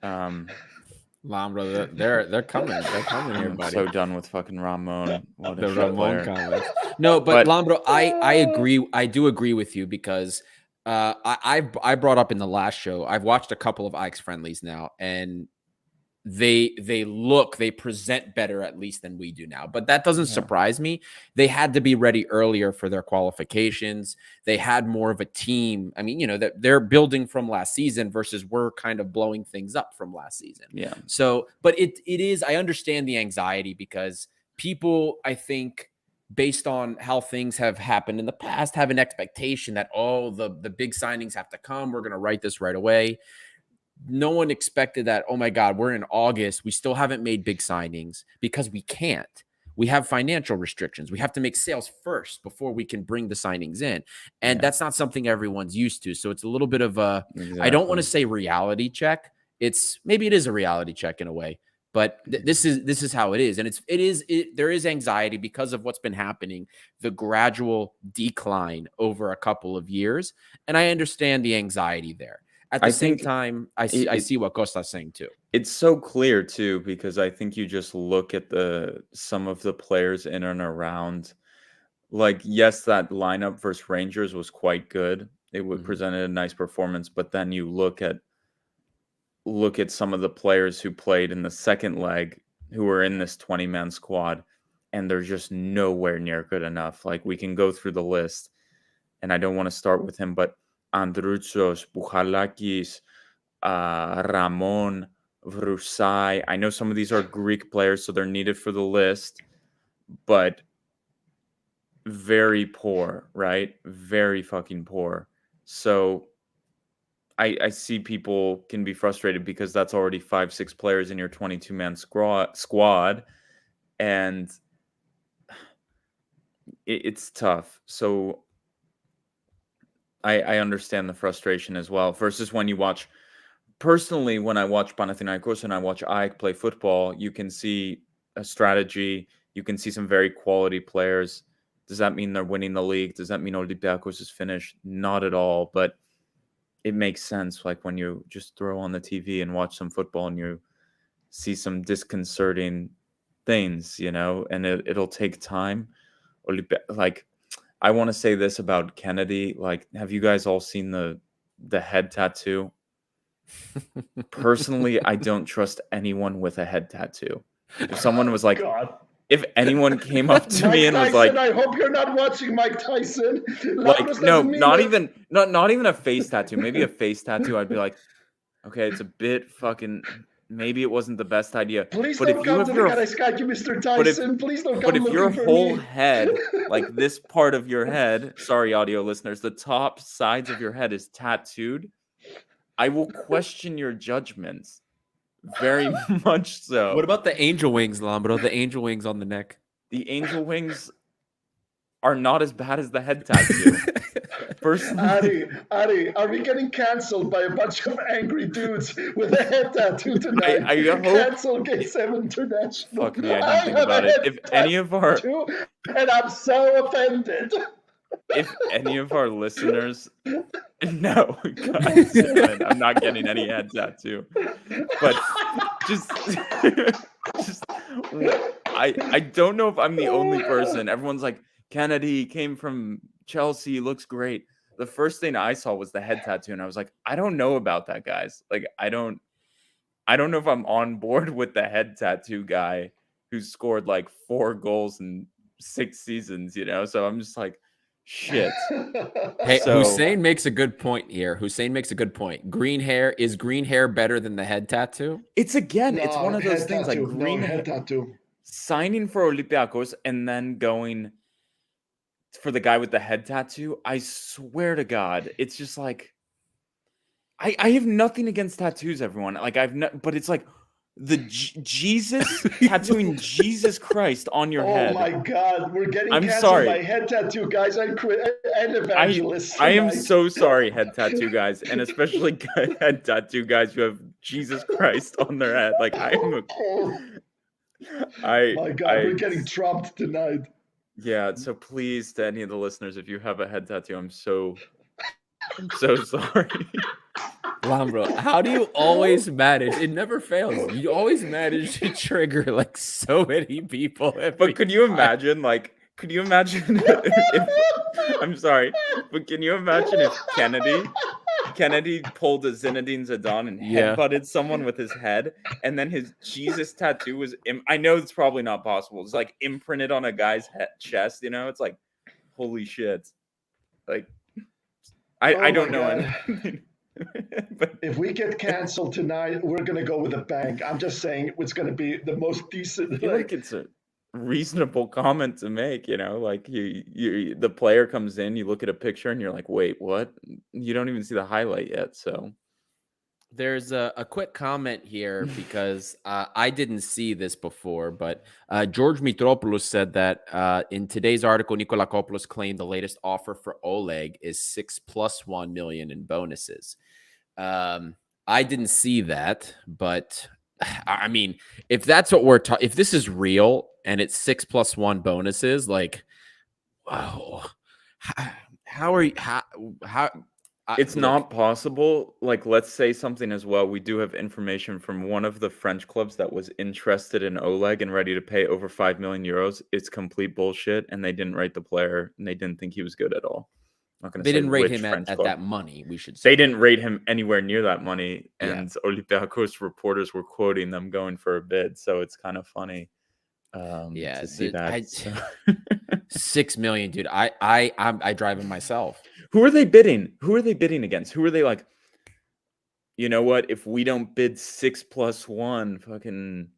Lambro, they're coming. They're coming here, buddy. I'm so done with fucking Ramon. What the Ramon comments. No, but Lambro, I agree. I do agree with you because I brought up in the last show. I've watched a couple of Ike's friendlies now, and they present better at least than we do now, but that doesn't surprise me. They had to be ready earlier for their qualifications. They had more of a team. I mean, that they're building from last season versus we're kind of blowing things up from last season. Yeah. So, but it is, I understand the anxiety because people, I think, based on how things have happened in the past, have an expectation that, the big signings have to come. We're going to write this right away. No one expected that, oh my God, we're in August. We still haven't made big signings because we can't. we have financial restrictions. We have to make sales first before we can bring the signings in. And that's not something everyone's used to. So it's a little bit of a, I don't want to say reality check. Maybe it is a reality check in a way, but this is how it is. And there is anxiety because of what's been happening, the gradual decline over a couple of years. And I understand the anxiety there. At the same time, I see what Costa's saying too. It's so clear too, because I think you just look at some of the players in and around. Like, yes, that lineup versus Rangers was quite good. It would presented a nice performance, but then you look at some of the players who played in the second leg who were in this 20-man squad, and they're just nowhere near good enough. Like, we can go through the list, and I don't want to start with him, but Androutsos, Bouchalakis, Ramon, Vrusai. I know some of these are Greek players, so they're needed for the list, but very poor, right? Very fucking poor. So I see people can be frustrated because that's already 5-6 players in your 22-man squad, and it's tough. So I understand the frustration as well. Versus when you watch, personally, when I watch Panathinaikos and I watch AEK play football, you can see a strategy. You can see some very quality players. Does that mean they're winning the league? Does that mean Olympiakos is finished? Not at all, but it makes sense. Like when you just throw on the TV and watch some football and you see some disconcerting things, and it'll take time. Like, I want to say this about Kennedy. Like, have you guys all seen the head tattoo? Personally, I don't trust anyone with a head tattoo. If someone was like, God. If anyone came up to me and was like, I hope you're not watching Mike Tyson. Like, no, not even a face tattoo. Maybe a face tattoo. I'd be like, okay, it's a bit fucking. Maybe it wasn't the best idea. Please but don't if come you to have the Karaiskaki, Mr. Tyson. Please don't come But if your looking for whole me. head, like this part of your head, sorry, audio listeners, the top sides of your head is tattooed, I will question your judgments. Very much so. What about the angel wings, Lambro? The angel wings on the neck. The angel wings are not as bad as the head tattoo. Personally, Ari, are we getting canceled by a bunch of angry dudes with a head tattoo tonight? I hope. Cancel K7 International. Fuck me, I didn't think about it. If any of our, and I'm so offended. If any of our listeners, no, God, I'm not getting any head tattoo. But just I don't know if I'm the only person. Everyone's like, Kennedy came from Chelsea, looks great. The first thing I saw was the head tattoo, and I was like, I don't know about that, guys. Like, I don't know if I'm on board with the head tattoo guy who scored like 4 goals in 6 seasons, So I'm just like, shit. Hey, Hussein makes a good point here. Green hair, is green hair better than the head tattoo? It's one of those things, tattoo. like green head tattoo. Signing for Olympiakos and then going for the guy with the head tattoo. I swear to God, it's just like, I have nothing against tattoos, everyone. Like, but it's like the Jesus tattooing Jesus Christ on your head. Oh my God, we're getting I'm canceled sorry. by head tattoo guys and evangelists. I am so sorry, head tattoo guys, and especially head tattoo guys who have Jesus Christ on their head. Like, my God, we're getting trumped tonight. Yeah, so please, to any of the listeners, if you have a head tattoo, I'm so sorry. Lambro, how do you always manage? It never fails. You always manage to trigger like so many people. But could you imagine, if, I'm sorry, but can you imagine if Kennedy pulled a Zinedine Zidane and headbutted someone with his head, and then his Jesus tattoo was, I know it's probably not possible. It's like imprinted on a guy's chest, It's like, holy shit. Like, I don't know anything. But if we get canceled tonight, we're going to go with a bang. I'm just saying it's going to be the most decent. I feel like it's a reasonable comment to make, like you the player comes in, you look at a picture and you're like, wait, what? You don't even see the highlight yet. So There's a quick comment here because I didn't see this before, but George Mitropoulos said that in today's article, Nikolakopoulos claimed the latest offer for Oleg is 6+1 million in bonuses. I didn't see that, but I mean, if that's what we're talking, if this is real and it's 6+1 bonuses, like, wow, how are you? How It's look, not possible. Like, let's say something as well. We do have information from one of the French clubs that was interested in Oleg and ready to pay over 5 million euros. It's complete bullshit, and they didn't rate the player, and they didn't think he was good at all. I'm not going to they say didn't rate which him French at club. that money. We should say They didn't rate him anywhere near that money, Yeah. and Olympiakos reporters were quoting them going for a bid. So it's kind of funny to see that. 6 million, dude. I drive him myself. Who are they bidding? Who are they bidding against? Who are they like? You know what? If we don't bid 6+1, fucking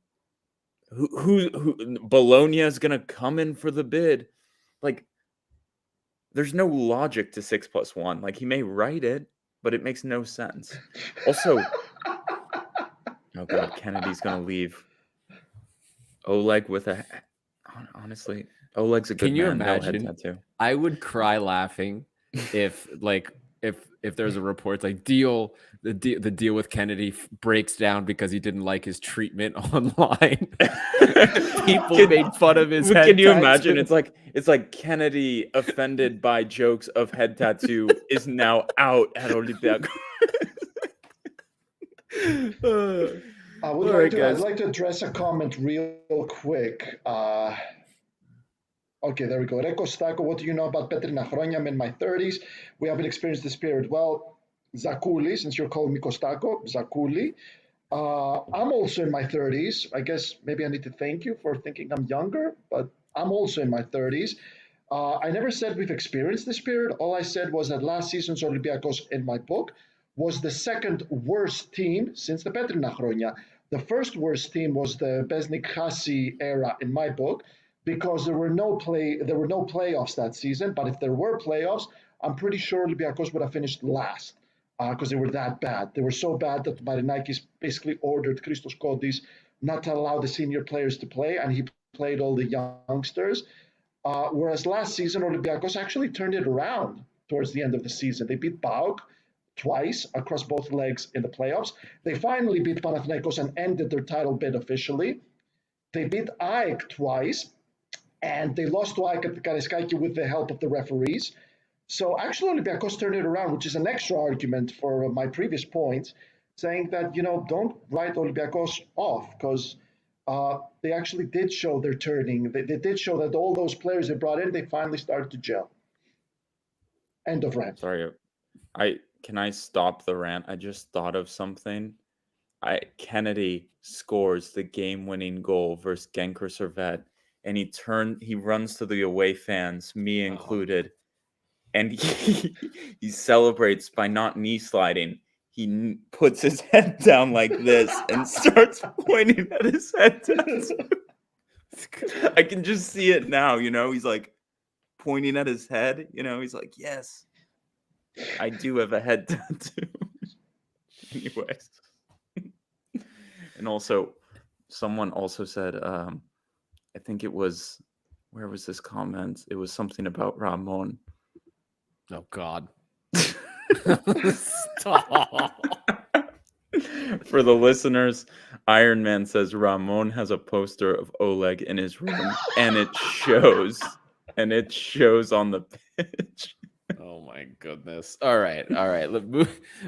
who Bologna is gonna come in for the bid? Like, there's no logic to 6+1. Like, he may write it, but it makes no sense. Also, oh god, Kennedy's gonna leave. Oleg with a honestly, Oleg's a good Can you man. No head imagine? tattoo. I would cry laughing if there's a report like the deal with Kennedy breaks down because he didn't like his treatment online. People made fun of his head Can you tattoo. imagine? It's like Kennedy, offended by jokes of head tattoo, is now out at Olympiakos. I'd like to address a comment real quick. Okay, there we go. Reko Stako, what do you know about Petrina Chronia? I'm in my 30s. We haven't experienced this period. Well, Zakuli, since you're calling me Kostako, Zakuli. I'm also in my 30s. I guess maybe I need to thank you for thinking I'm younger, but I'm also in my 30s. I never said we've experienced this period. All I said was that last season's Olympiakos, in my book, was the second worst team since the Petrina Chronia. The first worst team was the Besnik Hasi era in my book, because there were no playoffs that season. But if there were playoffs, I'm pretty sure Olympiakos would have finished last because they were that bad. They were so bad that Marinakis basically ordered Christos Kodis not to allow the senior players to play, and he played all the youngsters. Whereas last season, Olympiakos actually turned it around towards the end of the season. They beat PAOK twice across both legs in the playoffs. They finally beat Panathinaikos and ended their title bid officially. They beat AEK twice, and they lost to AEK at the Karaiskaki with the help of the referees. So actually, Olympiakos turned it around, which is an extra argument for my previous points, saying that, don't write Olympiakos off, because they actually did show their turning. They did show that all those players they brought in, they finally started to gel. End of rant. Sorry, can I stop the rant? I just thought of something. Kennedy scores the game-winning goal versus Genker Servette, and he runs to the away fans, me included, and he celebrates by not knee sliding. He puts his head down like this and starts pointing at his head tattoo. I can just see it now, he's like pointing at his head, he's like, yes, I do have a head tattoo. Anyways. And also, someone also said, I think it was, where was this comment? It was something about Ramon. Oh, God. Stop. For the listeners, Iron Man says Ramon has a poster of Oleg in his room, and it shows on the pitch. Oh my goodness! All right.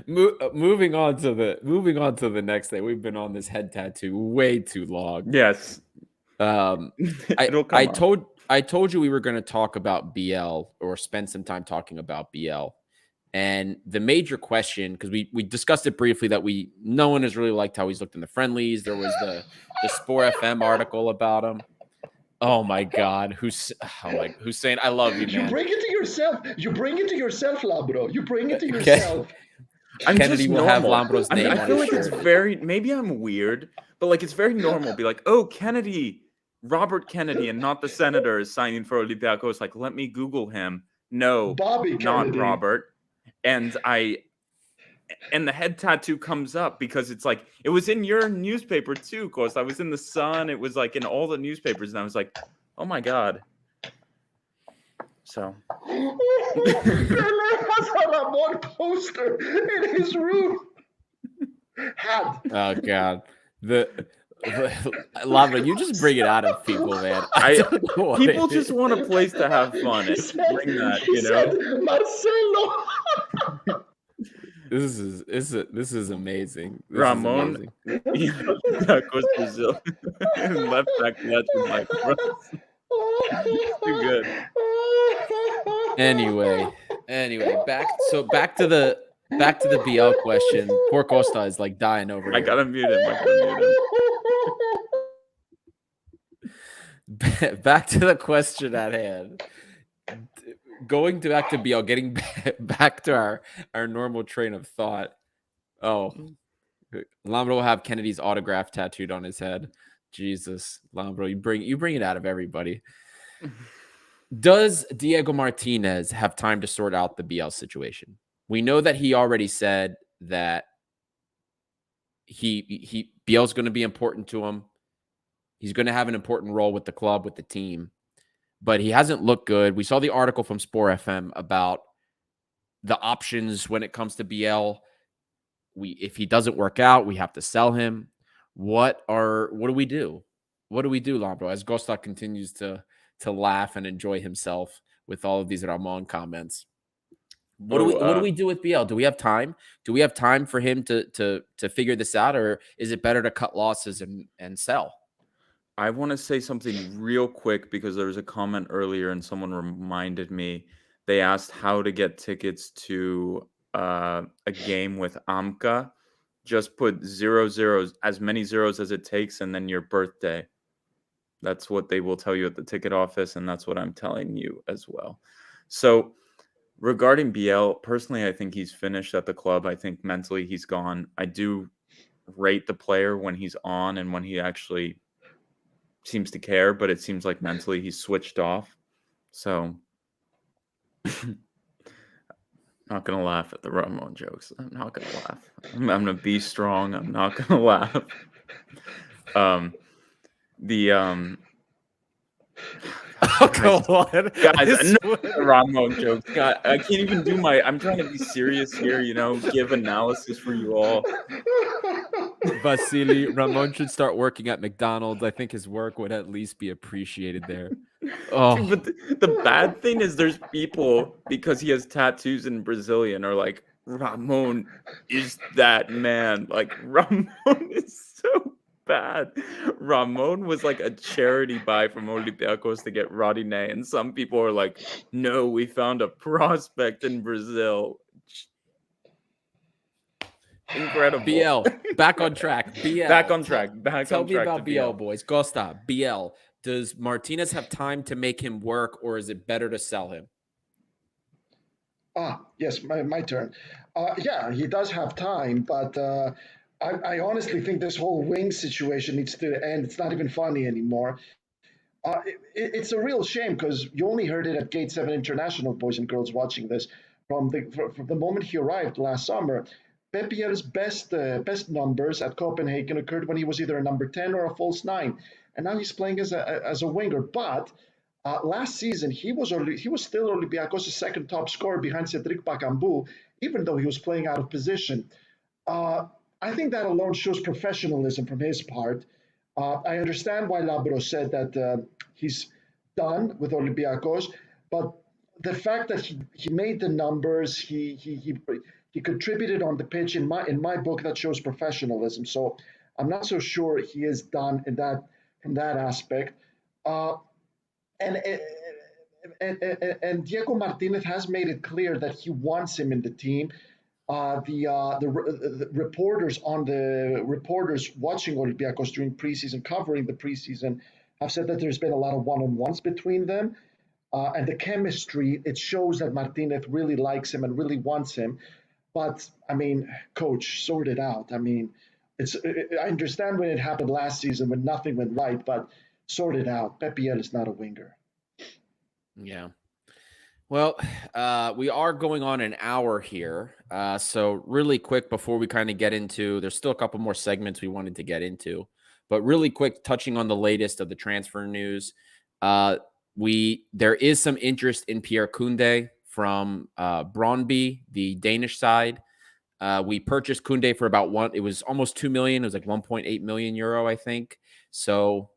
Moving on to the next thing. We've been on this head tattoo way too long. Yes. I told you we were going to talk about BL, or spend some time talking about BL. And the major question, because we discussed it briefly, that no one has really liked how he's looked in the friendlies. There was the Sport FM article about him. Oh my God, Hussein, I love you, man. You bring it to yourself. Labro. You bring it to yourself. Kennedy will have Lambro's name on his shirt. I feel like it's maybe I'm weird, but like it's very normal. Be like, oh, Kennedy, Robert Kennedy, and not the senator is signing for Olympiakos. Like, let me Google him. No, Bobby Kennedy. not Robert. And I and the head tattoo comes up because it's like it was in your newspaper too, Cost. I was in the Sun. It was like in all the newspapers, and I was like, oh my god. So Pele has a Ramon poster in his room. Had. Oh god. Lambro, you just bring it out of people, man. I don't know what people it just is. want a place to have fun. He And said, bring that, he you know. said Marcelo. This is amazing. This Ramon, is amazing. Olympiakos Brazil, left back legend like too good. Anyway, back to the BL question. Poor Costa is like dying over I here. gotta mute him. Back to the question at hand. Going back to BL, getting back to our normal train of thought. Oh, Lambro will have Kennedy's autograph tattooed on his head. Jesus, Lambro, you bring it out of everybody. Does Diego Martinez have time to sort out the BL situation? We know that he already said that BL is going to be important to him. He's going to have an important role with the club, with the team, but he hasn't looked good. We saw the article from Sport FM about the options when it comes to BL. If he doesn't work out, we have to sell him. What do we do? What do we do, Lambro? As Gosta continues to laugh and enjoy himself with all of these Ramon comments. What do we do with BL? Do we have time? Do we have time for him to figure this out, or is it better to cut losses and sell? I want to say something real quick because there was a comment earlier and someone reminded me. They asked how to get tickets to a game with Amka. Just put 0 zeros, as many zeros as it takes, and then your birthday. That's what they will tell you at the ticket office, and that's what I'm telling you as well. So regarding BL, personally, I think he's finished at the club. I think mentally he's gone. I do rate the player when he's on and when he actually seems to care, but it seems like mentally he's switched off. So not gonna laugh at the Ramon jokes. I'm not gonna laugh. I'm gonna be strong. I'm not gonna laugh. Oh, go on. Guys, no Ramon jokes. God, I can't even do I'm trying to be serious here, give analysis for you all. Vasily, Ramon should start working at McDonald's. I think his work would at least be appreciated there. Oh, But the bad thing is there's people, because he has tattoos in Brazilian, are like, Ramon is that man. Like, Ramon is so bad. Ramon was like a charity buy from Olympiakos to get Readiness, and some people are like, no, we found a prospect in Brazil. Incredible. BL, back on track. BL. Back on track. Tell me about BL, boys. Gosta, BL. Does Martinez have time to make him work, or is it better to sell him? Yes, my turn. Yeah, he does have time, but I honestly think this whole wing situation needs to end. It's not even funny anymore. It's a real shame because you only heard it at Gate 7 International, boys and girls watching this. From the moment he arrived last summer, Pep Biel's best numbers at Copenhagen occurred when he was either a number 10 or a false 9. And now he's playing as a winger. But last season, he was still Olympiakos' second top scorer behind Cedric Bakambu, even though he was playing out of position. I think that alone shows professionalism from his part. I understand why Labro said that he's done with Olympiakos, but the fact that he made the numbers, he contributed on the pitch in my book, that shows professionalism. So I'm not so sure he is done from that aspect. And Diego Martinez has made it clear that he wants him in the team. The reporters watching Olympiacos during preseason, covering the preseason, have said that there's been a lot of one-on-ones between them, and the chemistry, it shows that Martinez really likes him and really wants him. But I mean, coach, sort it out. I mean, I understand when it happened last season when nothing went right, but sort it out. Pep Biel is not a winger. Yeah. Well, we are going on an hour here. So really quick before we kind of get into, there's still a couple more segments we wanted to get into, but really quick, touching on the latest of the transfer news. Uh, there is some interest in Pierre Kunde from Brøndby, the Danish side. We purchased Kunde for about it was almost 2 million. It was like 1.8 million euro, I think. So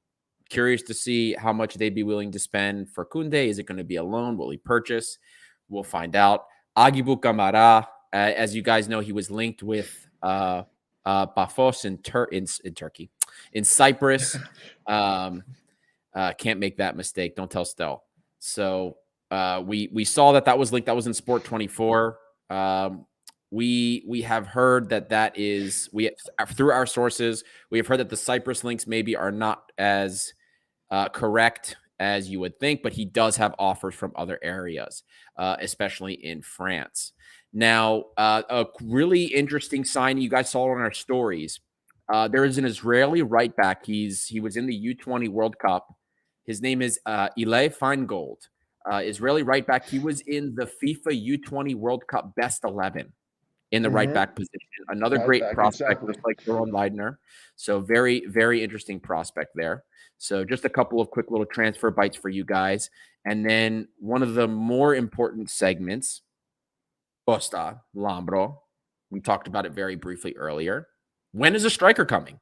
curious to see how much they'd be willing to spend for Kunde. Is it going to be a loan? Will he purchase? We'll find out. Agibu Kamara, as you guys know, he was linked with Bafos in Turkey, in Cyprus. Can't make that mistake. Don't tell Stel. So we saw that was linked. That was in Sport 24. We have heard that is through our sources. We have heard that the Cyprus links maybe are not as correct as you would think, but he does have offers from other areas, especially in France. Now, a really interesting sign you guys saw on our stories. There is an Israeli right back. He was in the U20 World Cup. His name is Ilay Feingold, Israeli right back. He was in the FIFA U20 World Cup best 11 in the right back position. Another Right great back, prospect, exactly. just like Ron Leidner. So very, very interesting prospect there. So just a couple of quick little transfer bites for you guys. And then one of the more important segments, Costa, Lambro. We talked about it very briefly earlier. When is a striker coming?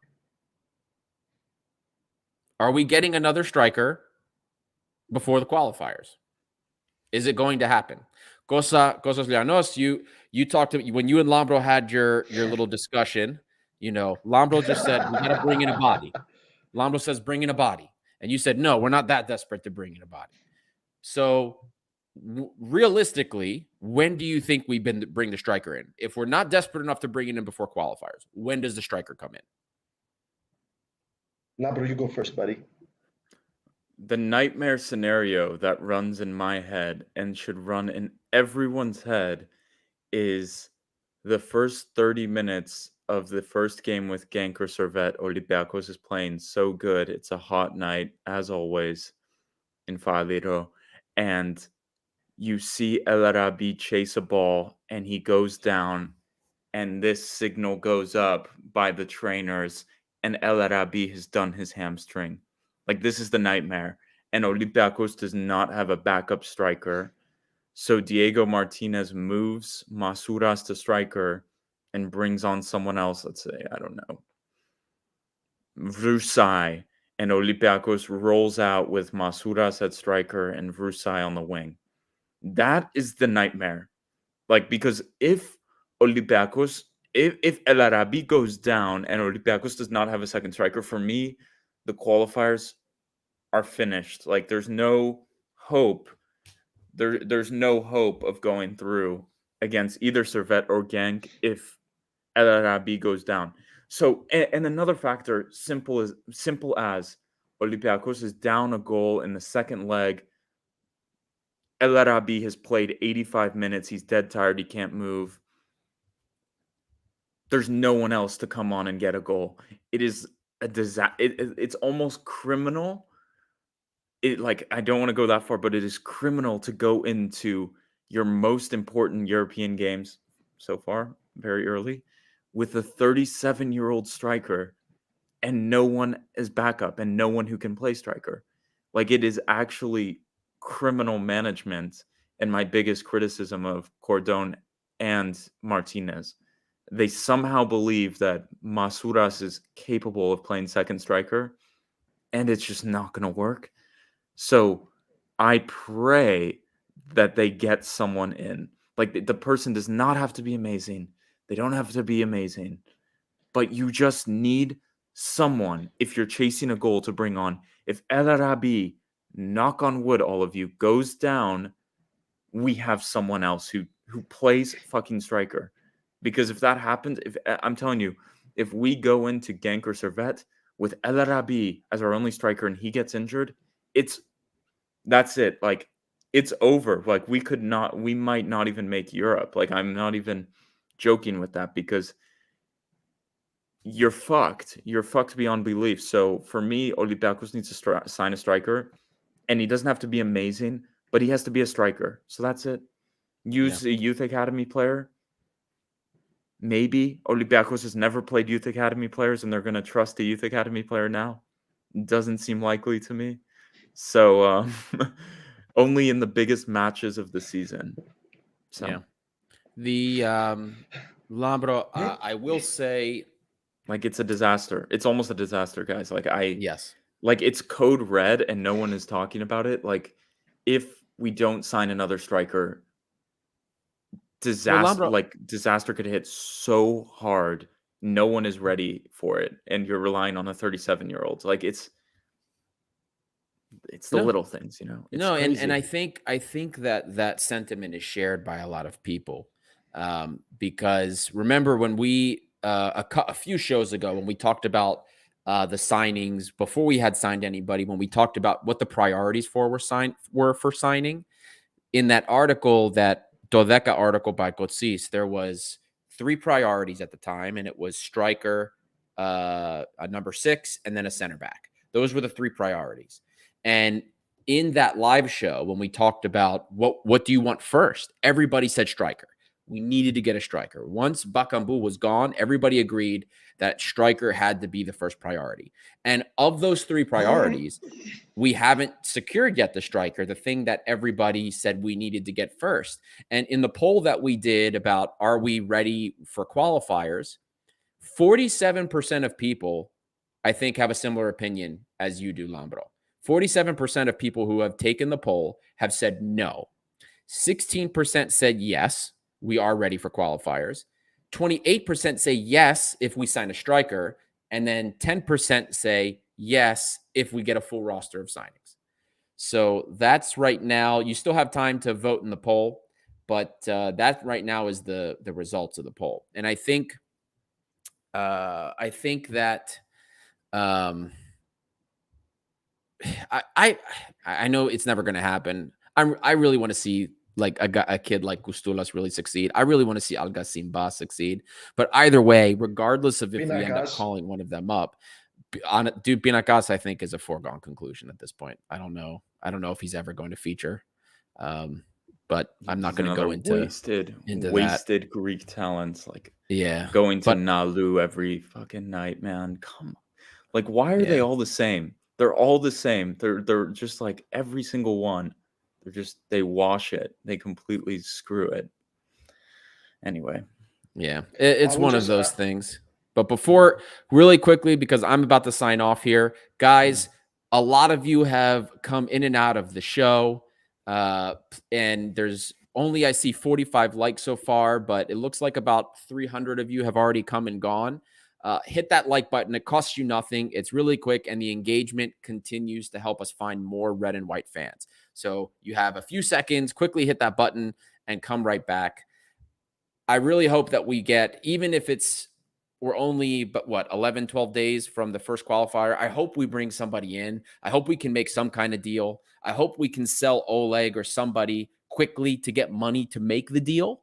Are we getting another striker before the qualifiers? Is it going to happen? Cosas Llanos, you talked to when you and Lambro had your little discussion. Lambro just said we got to bring in a body. Lambro says bring in a body, and you said no, we're not that desperate to bring in a body. So realistically, when do you think we bring the striker in? If we're not desperate enough to bring it in before qualifiers, when does the striker come in? Labro, you go first, buddy. The nightmare scenario that runs in my head and should run in everyone's head is the first 30 minutes of the first game with Genk or Servette. Olympiakos is playing so good. It's a hot night, as always, in Faliro. And you see El Arabi chase a ball, and he goes down, and this signal goes up by the trainers, and El Arabi has done his hamstring. Like, this is the nightmare. And Olympiacos does not have a backup striker. So Diego Martinez moves Masuras to striker and brings on someone else, let's say, I don't know, Vrusai. And Olympiacos rolls out with Masuras at striker and Vrusai on the wing. That is the nightmare. Like, because if Olympiacos, if El Arabi goes down and Olympiacos does not have a second striker, for me, the qualifiers are finished. Like, there's no hope. There's no hope of going through against either Servette or Genk if El Arabi goes down. So, and another factor, simple as Olympiacos is down a goal in the second leg. El Arabi has played 85 minutes. He's dead tired. He can't move. There's no one else to come on and get a goal. It is a disaster. It's almost criminal. I don't want to go that far, but it is criminal to go into your most important European games so far, very early, with a 37-year-old striker and no one is backup and no one who can play striker. Like, it is actually criminal management, and my biggest criticism of Cordon and Martinez. They somehow believe that Masuras is capable of playing second striker, and it's just not going to work. So I pray that they get someone in. Like, the person does not have to be amazing. They don't have to be amazing. But you just need someone, if you're chasing a goal, to bring on. If El Arabi, knock on wood, all of you, goes down, we have someone else who plays fucking striker. Because if that happens, I'm telling you, if we go into Genk or Servette with El Arabi as our only striker and he gets injured, that's it. Like, it's over. Like, we might not even make Europe. Like, I'm not even joking with that, because you're fucked. You're fucked beyond belief. So for me, Olympiacos needs to sign a striker, and he doesn't have to be amazing, but he has to be a striker. So that's it. Use a youth academy player. Maybe Olympiakos has never played youth academy players, and they're going to trust a youth academy player now. It doesn't seem likely to me. So only in the biggest matches of the season. So the Lambro, I will say, like, it's a disaster. It's almost a disaster, guys. Like yes. like it's code red, and no one is talking about it. Like, if we don't sign another striker, disaster could hit so hard. No one is ready for it, and you're relying on a 37-year-old. Like, it's the little things, It's crazy. and I think that sentiment is shared by a lot of people, because remember when we a few shows ago when we talked about the signings before we had signed anybody, when we talked about what the priorities were for signing, in that article, that Dodeca article by Kotsis, there was 3 priorities at the time, and it was striker, a number 6, and then a center back. Those were the 3 priorities. And in that live show, when we talked about what do you want first, everybody said striker. We needed to get a striker. Once Bakambu was gone, everybody agreed that striker had to be the first priority. And of those 3 priorities, we haven't secured yet the striker, the thing that everybody said we needed to get first. And in the poll that we did about are we ready for qualifiers, 47% of people, I think, have a similar opinion as you do, Lambro. 47% of people who have taken the poll have said no. 16% said yes, we are ready for qualifiers. 28% say yes if we sign a striker. And then 10% say yes if we get a full roster of signings. So that's right now. You still have time to vote in the poll, but that right now is the results of the poll. And I think that I know it's never going to happen. I really want to see like a kid like Gustulas really succeed. I really want to see Alga Simba succeed. But either way, regardless of if we end up calling one of them up, dude, Bjelica, I think, is a foregone conclusion at this point. I don't know if he's ever going to feature. But I'm not going to go into wasted Greek talents, like going to Nalu every fucking night, man. Come on. Like, why are they all the same? They're all the same. They're just like every single one. They wash it. They completely screw it. Anyway. Yeah, it's one of those things. But before, really quickly, because I'm about to sign off here, guys, a lot of you have come in and out of the show. And there's only, I see 45 likes so far, but it looks like about 300 of you have already come and gone. Hit that like button. It costs you nothing. It's really quick, and the engagement continues to help us find more red and white fans. So you have a few seconds, quickly hit that button and come right back. I really hope that we get, even if we're only, 11, 12 days from the first qualifier, I hope we bring somebody in. I hope we can make some kind of deal. I hope we can sell Oleg or somebody quickly to get money to make the deal,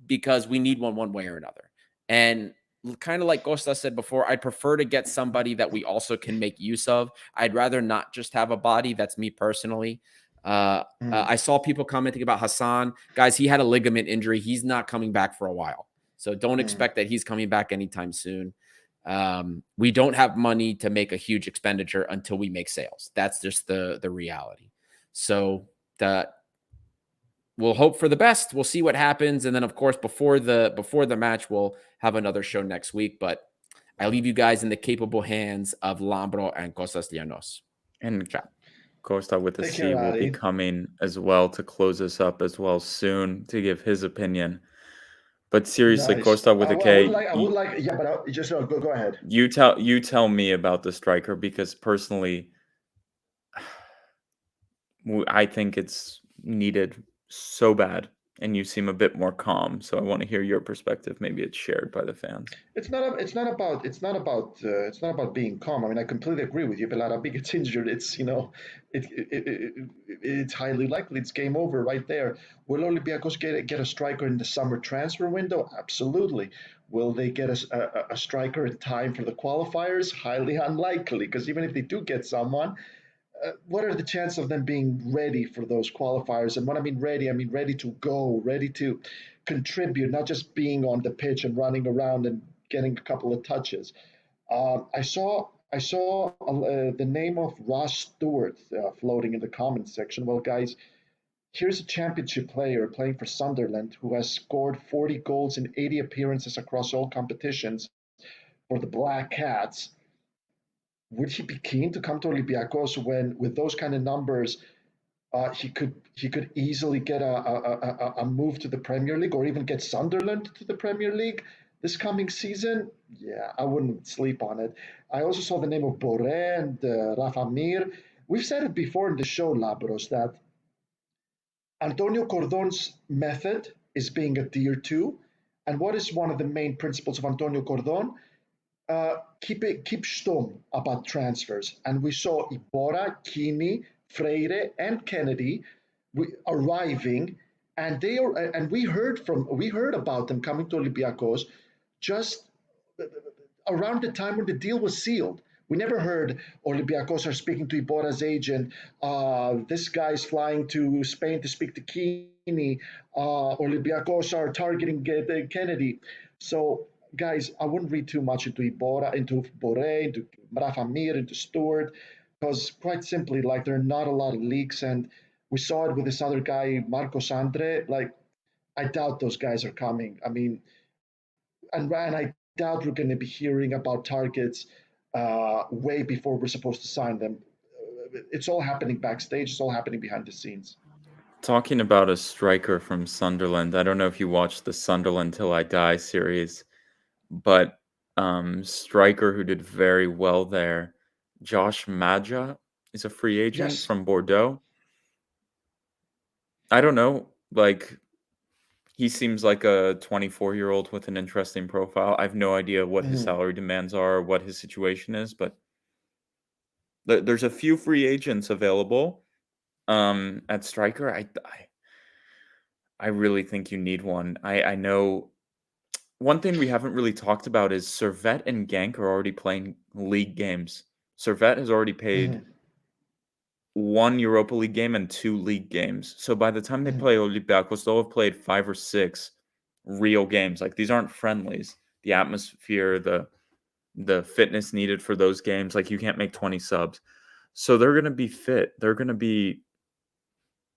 because we need one way or another. And kind of like Costa said before, I'd prefer to get somebody that we also can make use of. I'd rather not just have a body. That's me personally. I saw people commenting about Hassan. Guys, he had a ligament injury. He's not coming back for a while. So don't expect that he's coming back anytime soon. We don't have money to make a huge expenditure until we make sales. That's just the reality. So we'll hope for the best. We'll see what happens. And then, of course, before the match, we'll have another show next week. But I leave you guys in the capable hands of Lambro and Costas Llanos. And Costa with the C will be coming as well to close us up as well soon to give his opinion. But seriously, nice. Costa with a K. I would like, but just go ahead. You tell me about the striker, because personally, I think it's needed so bad, and you seem a bit more calm. So I want to hear your perspective. Maybe it's shared by the fans. It's not about being calm. I mean, I completely agree with you. Bjelica gets injured. It's it's highly likely it's game over right there. Will Olympiakos get a striker in the summer transfer window? Absolutely. Will they get a striker in time for the qualifiers? Highly unlikely, because even if they do get someone, what are the chances of them being ready for those qualifiers? And when I mean ready to go, ready to contribute, not just being on the pitch and running around and getting a couple of touches. I saw the name of Ross Stewart floating in the comments section. Well, guys, here's a championship player playing for Sunderland who has scored 40 goals in 80 appearances across all competitions for the Black Cats. Would he be keen to come to Olympiakos when, with those kind of numbers, he could easily get a move to the Premier League or even get Sunderland to the Premier League this coming season? Yeah, I wouldn't sleep on it. I also saw the name of Boré and Rafa Mir. We've said it before in the show, Labros, that Antonio Cordon's method is being adhered to. And what is one of the main principles of Antonio Cordon? Keep stum about transfers. And we saw Ibora, Kini, Freire, and Kennedy arriving, and we heard about them coming to Olympiacos just around the time when the deal was sealed. We never heard Olympiacos are speaking to Ibora's agent. This guy's flying to Spain to speak to Kini. Olympiacos are targeting Kennedy. So, guys, I wouldn't read too much into Ibora, into Boré, into Rafa Mir, into Stewart, because quite simply, like, there are not a lot of leaks. And we saw it with this other guy, Marcos Andre. Like, I doubt those guys are coming. I mean, and I doubt we're going to be hearing about targets way before we're supposed to sign them. It's all happening backstage. It's all happening behind the scenes. Talking about a striker from Sunderland, I don't know if you watched the Sunderland Till I Die series, but striker who did very well there, Josh Maja, is a free agent Yes. from Bordeaux. I don't know, like he seems like a 24-year-old with an interesting profile. I have no idea what his salary demands are, or what his situation is, but there's a few free agents available at striker. I really think you need one. I know one thing we haven't really talked about is Servette and Genk are already playing league games. Servette has already paid 1 Europa League game and 2 league games. So by the time they play Olympiakos, they'll have played 5 or 6 real games. Like, these aren't friendlies. The atmosphere, the fitness needed for those games, like, you can't make 20 subs. So they're going to be fit. They're going to be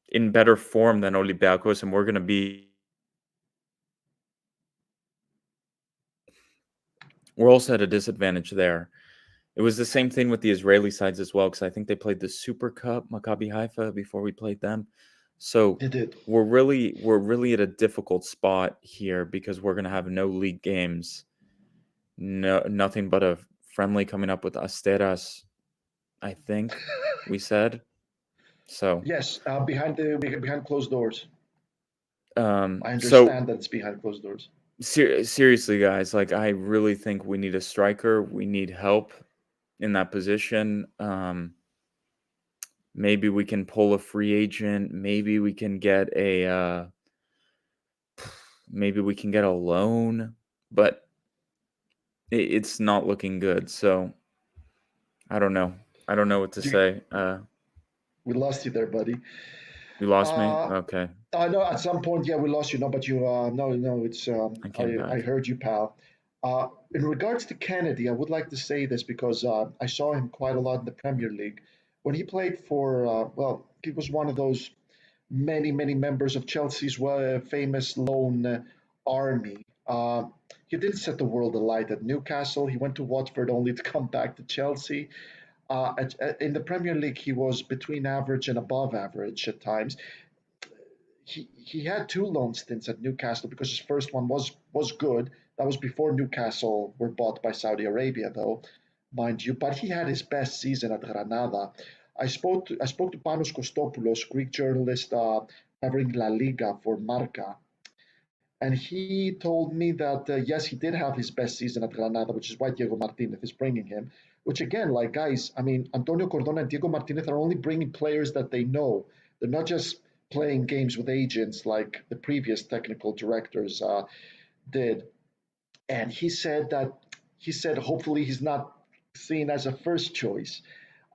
in better form than Olympiakos, and we're going to be. We're also at a disadvantage there. It was the same thing with the Israeli sides as well, because I think they played the Super Cup, Maccabi Haifa, before we played them. So They did. we're really at a difficult spot here because we're going to have no league games, nothing but a friendly coming up with Asteras, I think we said. So Yes, behind closed doors. I so understand that it's behind closed doors. seriously, guys, like, I really think we need a striker. We need help in that position. Maybe we can pull a free agent. Maybe we can get a loan, but it's not looking good. So I don't know. I don't know what to say. We lost you there, buddy. You lost me? Uh, Okay. I know at some point, yeah, we lost you. No, but you, no, it's. I came I back. heard you, pal. In regards to Kennedy, I would like to say this because I saw him quite a lot in the Premier League when he played for. Well, he was one of those many members of Chelsea's famous loan army. He didn't set the world alight at Newcastle. He went to Watford only to come back to Chelsea. In the Premier League, he was between average and above average at times. He had 2 loan stints at Newcastle because his first one was good. That was before Newcastle were bought by Saudi Arabia, though, mind you. But he had his best season at Granada. I spoke to Panos Kostopoulos, Greek journalist covering La Liga for Marca, and he told me that yes, he did have his best season at Granada, which is why Diego Martinez is bringing him. Which again, like, guys, I mean, Antonio Cordon and Diego Martinez are only bringing players that they know. They're not just playing games with agents like the previous technical directors did. And he said hopefully he's not seen as a first choice.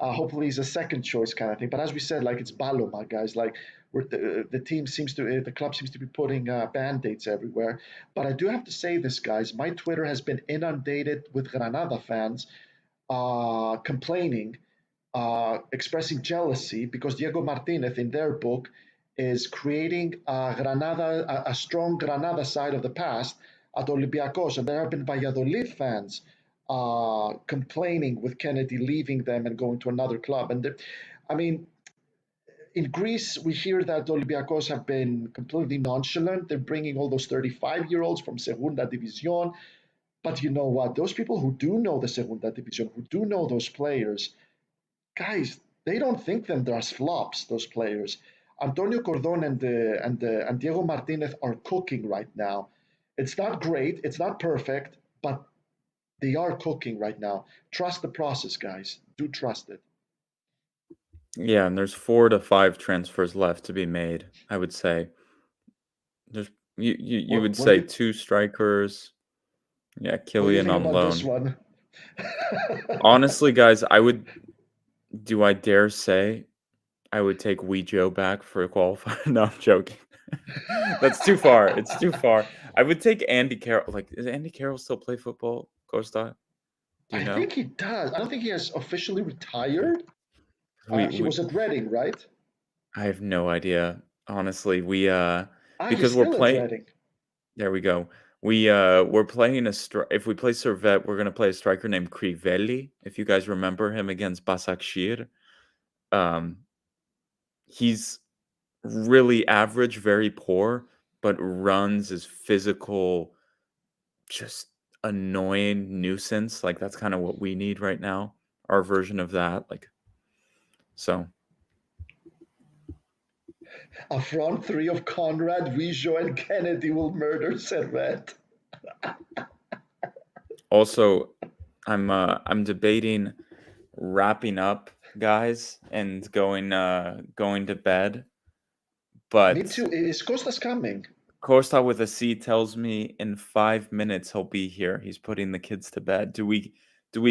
Hopefully, he's a second choice kind of thing. But as we said, like it's Baloma, guys. Like the club seems to be putting band-aids everywhere. But I do have to say this, guys. My Twitter has been inundated with Granada fans complaining, expressing jealousy because Diego Martinez, in their book, is creating a strong Granada side of the past at Olympiakos. And there have been Valladolid fans complaining with Kennedy leaving them and going to another club. And I mean, in Greece, we hear that Olympiacos have been completely nonchalant. They're bringing all those 35-year-olds from Segunda División. But you know what? Those people who do know the Segunda División, who do know those players, guys, they don't think them as flops, those players. Antonio Cordon and Diego Martinez are cooking right now. It's not great, it's not perfect, but they are cooking right now. Trust the process, guys. Do trust it. Yeah, and there's 4 to 5 transfers left to be made, I would say. There's you would What say do 2 strikers. Yeah, what do you Killian think on about this loan. one? Honestly, guys, do I dare say I would take Wee Joe back for a qualifier? No, I'm joking. That's too far. It's too far. I would take Andy Carroll. Like, does Andy Carroll still play football, Costa? Do you I know? think he does. I don't think he has officially Okay. retired. He was at Reading, right? I have no idea. Honestly, He's because we're still at playing. Reading. There we go. We're playing if we play Servette, we're gonna play a striker named Crivelli. If you guys remember him against Başakşehir. He's really average, very poor, but runs is physical, just annoying nuisance. Like that's kind of what we need right now. Our version of that. Like so. A front three of Conrad, Vijo, and Kennedy will murder Servette. Also, I'm debating wrapping up, guys, and going to bed. But Me too. Is Costas coming? Costa with a C tells me in 5 minutes he'll be here. He's putting the kids to bed. Do we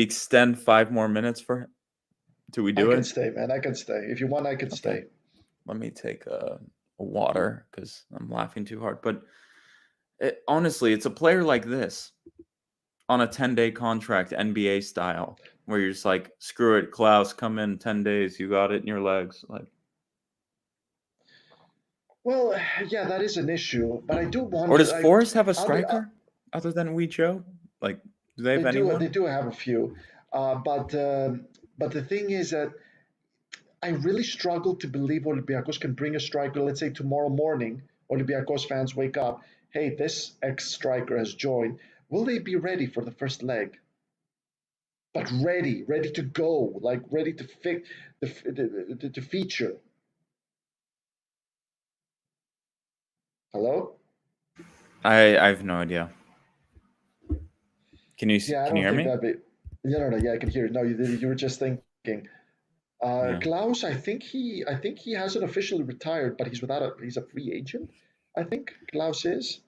extend 5 more minutes for him? Do we do I it? can stay, man. I can stay. If you want, I can stay. Let me take a water because I'm laughing too hard. But honestly, it's a player like this on a 10-day contract, NBA style, where you're just like, screw it, Klaus, come in 10 days. You got it in your legs. Like, Well, yeah, that is an issue, but I do wonder. or does like, Forrest have a I'll be- striker other than Wee Joe? Like, do they have they do. anyone? They do have a few, but the thing is that I really struggle to believe Olympiacos can bring a striker. Let's say tomorrow morning, Olympiacos fans wake up. Hey, this ex-striker has joined. Will they be ready for the first leg? But ready to go, like ready to to feature. Hello? I have no idea. Can you Yeah, I can you don't hear think me? that'd be. No, yeah, I can hear you. No, you were just thinking. Yeah. Klaus, I think he hasn't officially retired, but he's a free agent. I think Klaus is.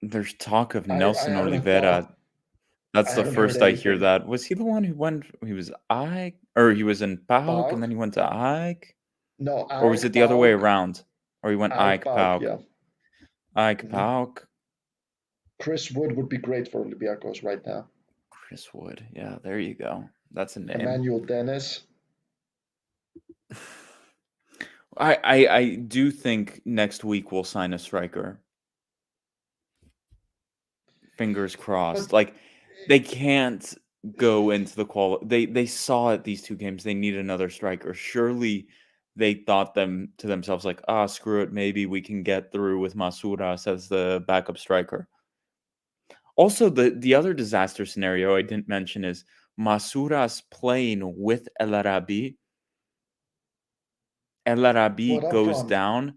There's talk of I Nelson haven't Oliveira. thought. That's I the haven't heard first I hear anything. that. Was he the one who went? He was Ike, or he was in PAOK and then Pauk? he went to Ike, No, or was Ike it the other way Pauk. around? Or he went Ike Ike Pauk, PAOK, yeah. Ike Mhm. PAOK. Chris Wood would be great for Olympiacos right now. Chris Wood. Yeah, there you go. That's a name. Emmanuel Dennis. I do think next week we'll sign a striker. Fingers crossed. But Like they can't go into the they saw it these 2 games. They need another striker. Surely they thought to themselves like, screw it, maybe we can get through with Masuras as the backup striker. Also, the other disaster scenario I didn't mention is Masuras playing with El Arabi. El Arabi what up goes front? down.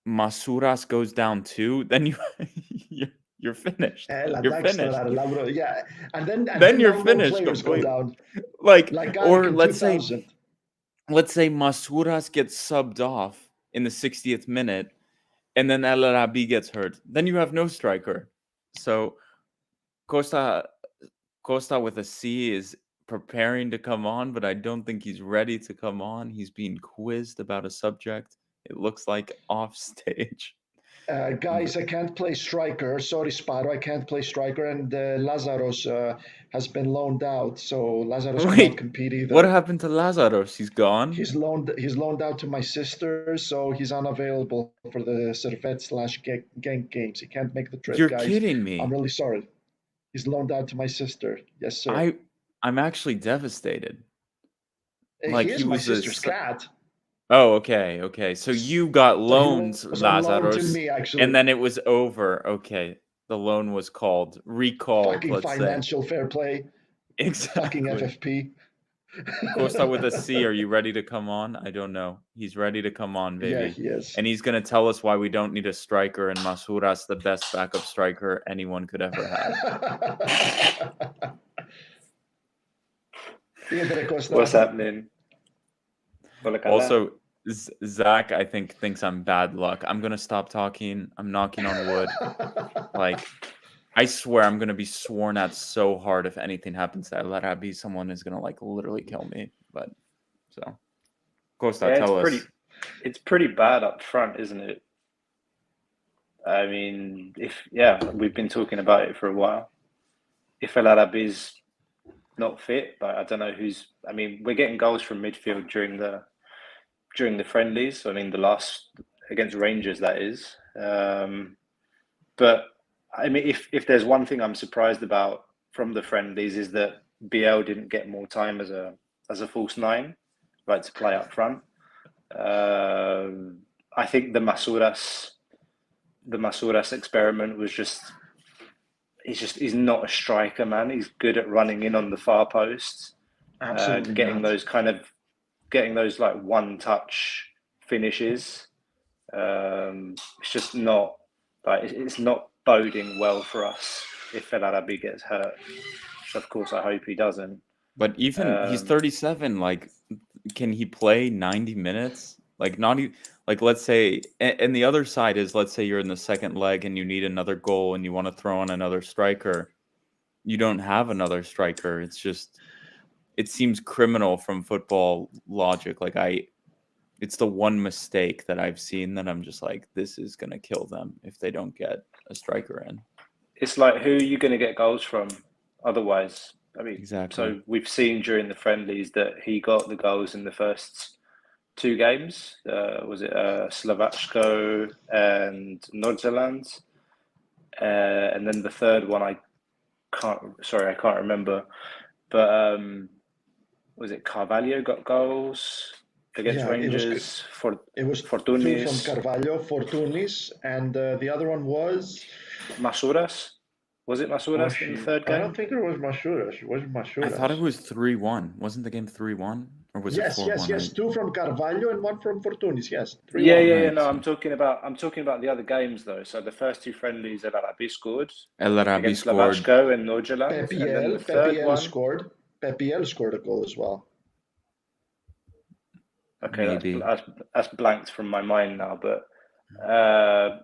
Masuras goes down too. Then you're finished. La You're finished. Labro. Yeah, and then Then you're no more finished players go completely. down. Like, Like or in 2000. let's say Masuras gets subbed off in the 60th minute, and then El Arabi gets hurt. Then you have no striker. So Costa with a C is preparing to come on, but I don't think he's ready to come on. He's being quizzed about a subject. It looks like off stage. Guys, I can't play striker. Sorry, Sparo, I can't play striker, and Lazaros has been loaned out, so Lazaros cannot Wait, compete either. what happened to Lazaros? He's gone? He's loaned out to my sister, so he's unavailable for the Servet/Genk games. He can't make the trip, You're guys. kidding me. I'm really sorry. He's loaned out to my sister. Yes, sir. I'm actually devastated. He is my sister's cat. Oh, okay. So you got loans, So he was on loan to Lazaros, me, actually. and then it was over. Okay, the loan was recalled. Fucking let's financial say. fair play. Exactly. Fucking FFP. Costa with a C. Are you ready to come on? I don't know. He's ready to come on, baby. Yeah, he is. And he's gonna tell us why we don't need a striker, and Masuras the best backup striker anyone could ever have. What's happening? Also, Zach, I think, thinks I'm bad luck. I'm gonna stop talking. I'm knocking on wood. Like, I swear I'm gonna be sworn at so hard if anything happens to El Arabi. Someone is gonna like literally kill me. But so, Costa, tell us. It's pretty bad up front, isn't it? I mean, we've been talking about it for a while. If El Arabi's not fit, but I don't know who's. I mean, we're getting goals from midfield during the friendlies. I mean, the last against Rangers, that is. But I mean, if there's one thing I'm surprised about from the friendlies is that BL didn't get more time as a false nine, right, to play up front. I think the Masuras experiment was just. He's not a striker, man. He's good at running in on the far post, getting those like one-touch finishes. It's just not like it's not boding well for us if El Arabi gets hurt. Of course, I hope he doesn't. But even he's 37. Like, can he play 90 minutes? Like, not even, like, let's say, and the other side is, let's say you're in the second leg and you need another goal and you want to throw on another striker. You don't have another striker. It's just, it seems criminal from football logic. Like, it's the one mistake that I've seen that I'm just like, this is going to kill them if they don't get a striker in. It's like, who are you going to get goals from otherwise? I mean, exactly. So we've seen during the friendlies that he got the goals in the first 2 games. Was it Slovakia and Nordsjælland? And then the third one, I can't remember. But was it Carvalho got goals against Rangers? It was Fortunis. 2 from Carvalho, Fortunis, and the other one was Masuras. Was it Masuras in the third game? I don't think it was Masuras. It wasn't Masuras. I thought it was 3-1. Wasn't the game 3-1? Or was it 4-1? Yes. 2 from Carvalho and 1 from Fortunis. Yes. 3-1. Yeah. No, I'm talking about the other games though. So the first 2 friendlies, El Arabi scored. El Arabi scored. Slovakia and Nordsjælland. Pepiel scored a goal as well. Okay, that's blanked from my mind now. But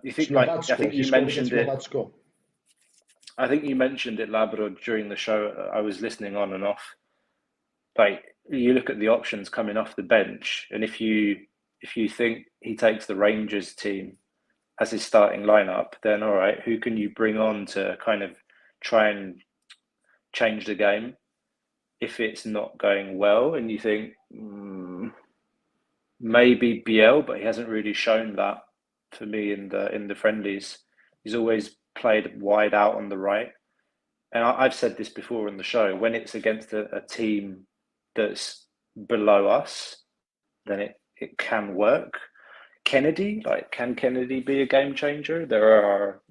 you think I think you mentioned it. I think you mentioned it, Labrador, during the show. I was listening on and off. Like, you look at the options coming off the bench, and if you think he takes the Rangers team as his starting lineup, then all right, who can you bring on to kind of try and change the game if it's not going well? And you think maybe Bjel, but he hasn't really shown that for me in the friendlies. He's always played wide out on the right. And I've said this before in the show, when it's against a team that's below us, then it can work. Kennedy, can Kennedy be a game changer? There are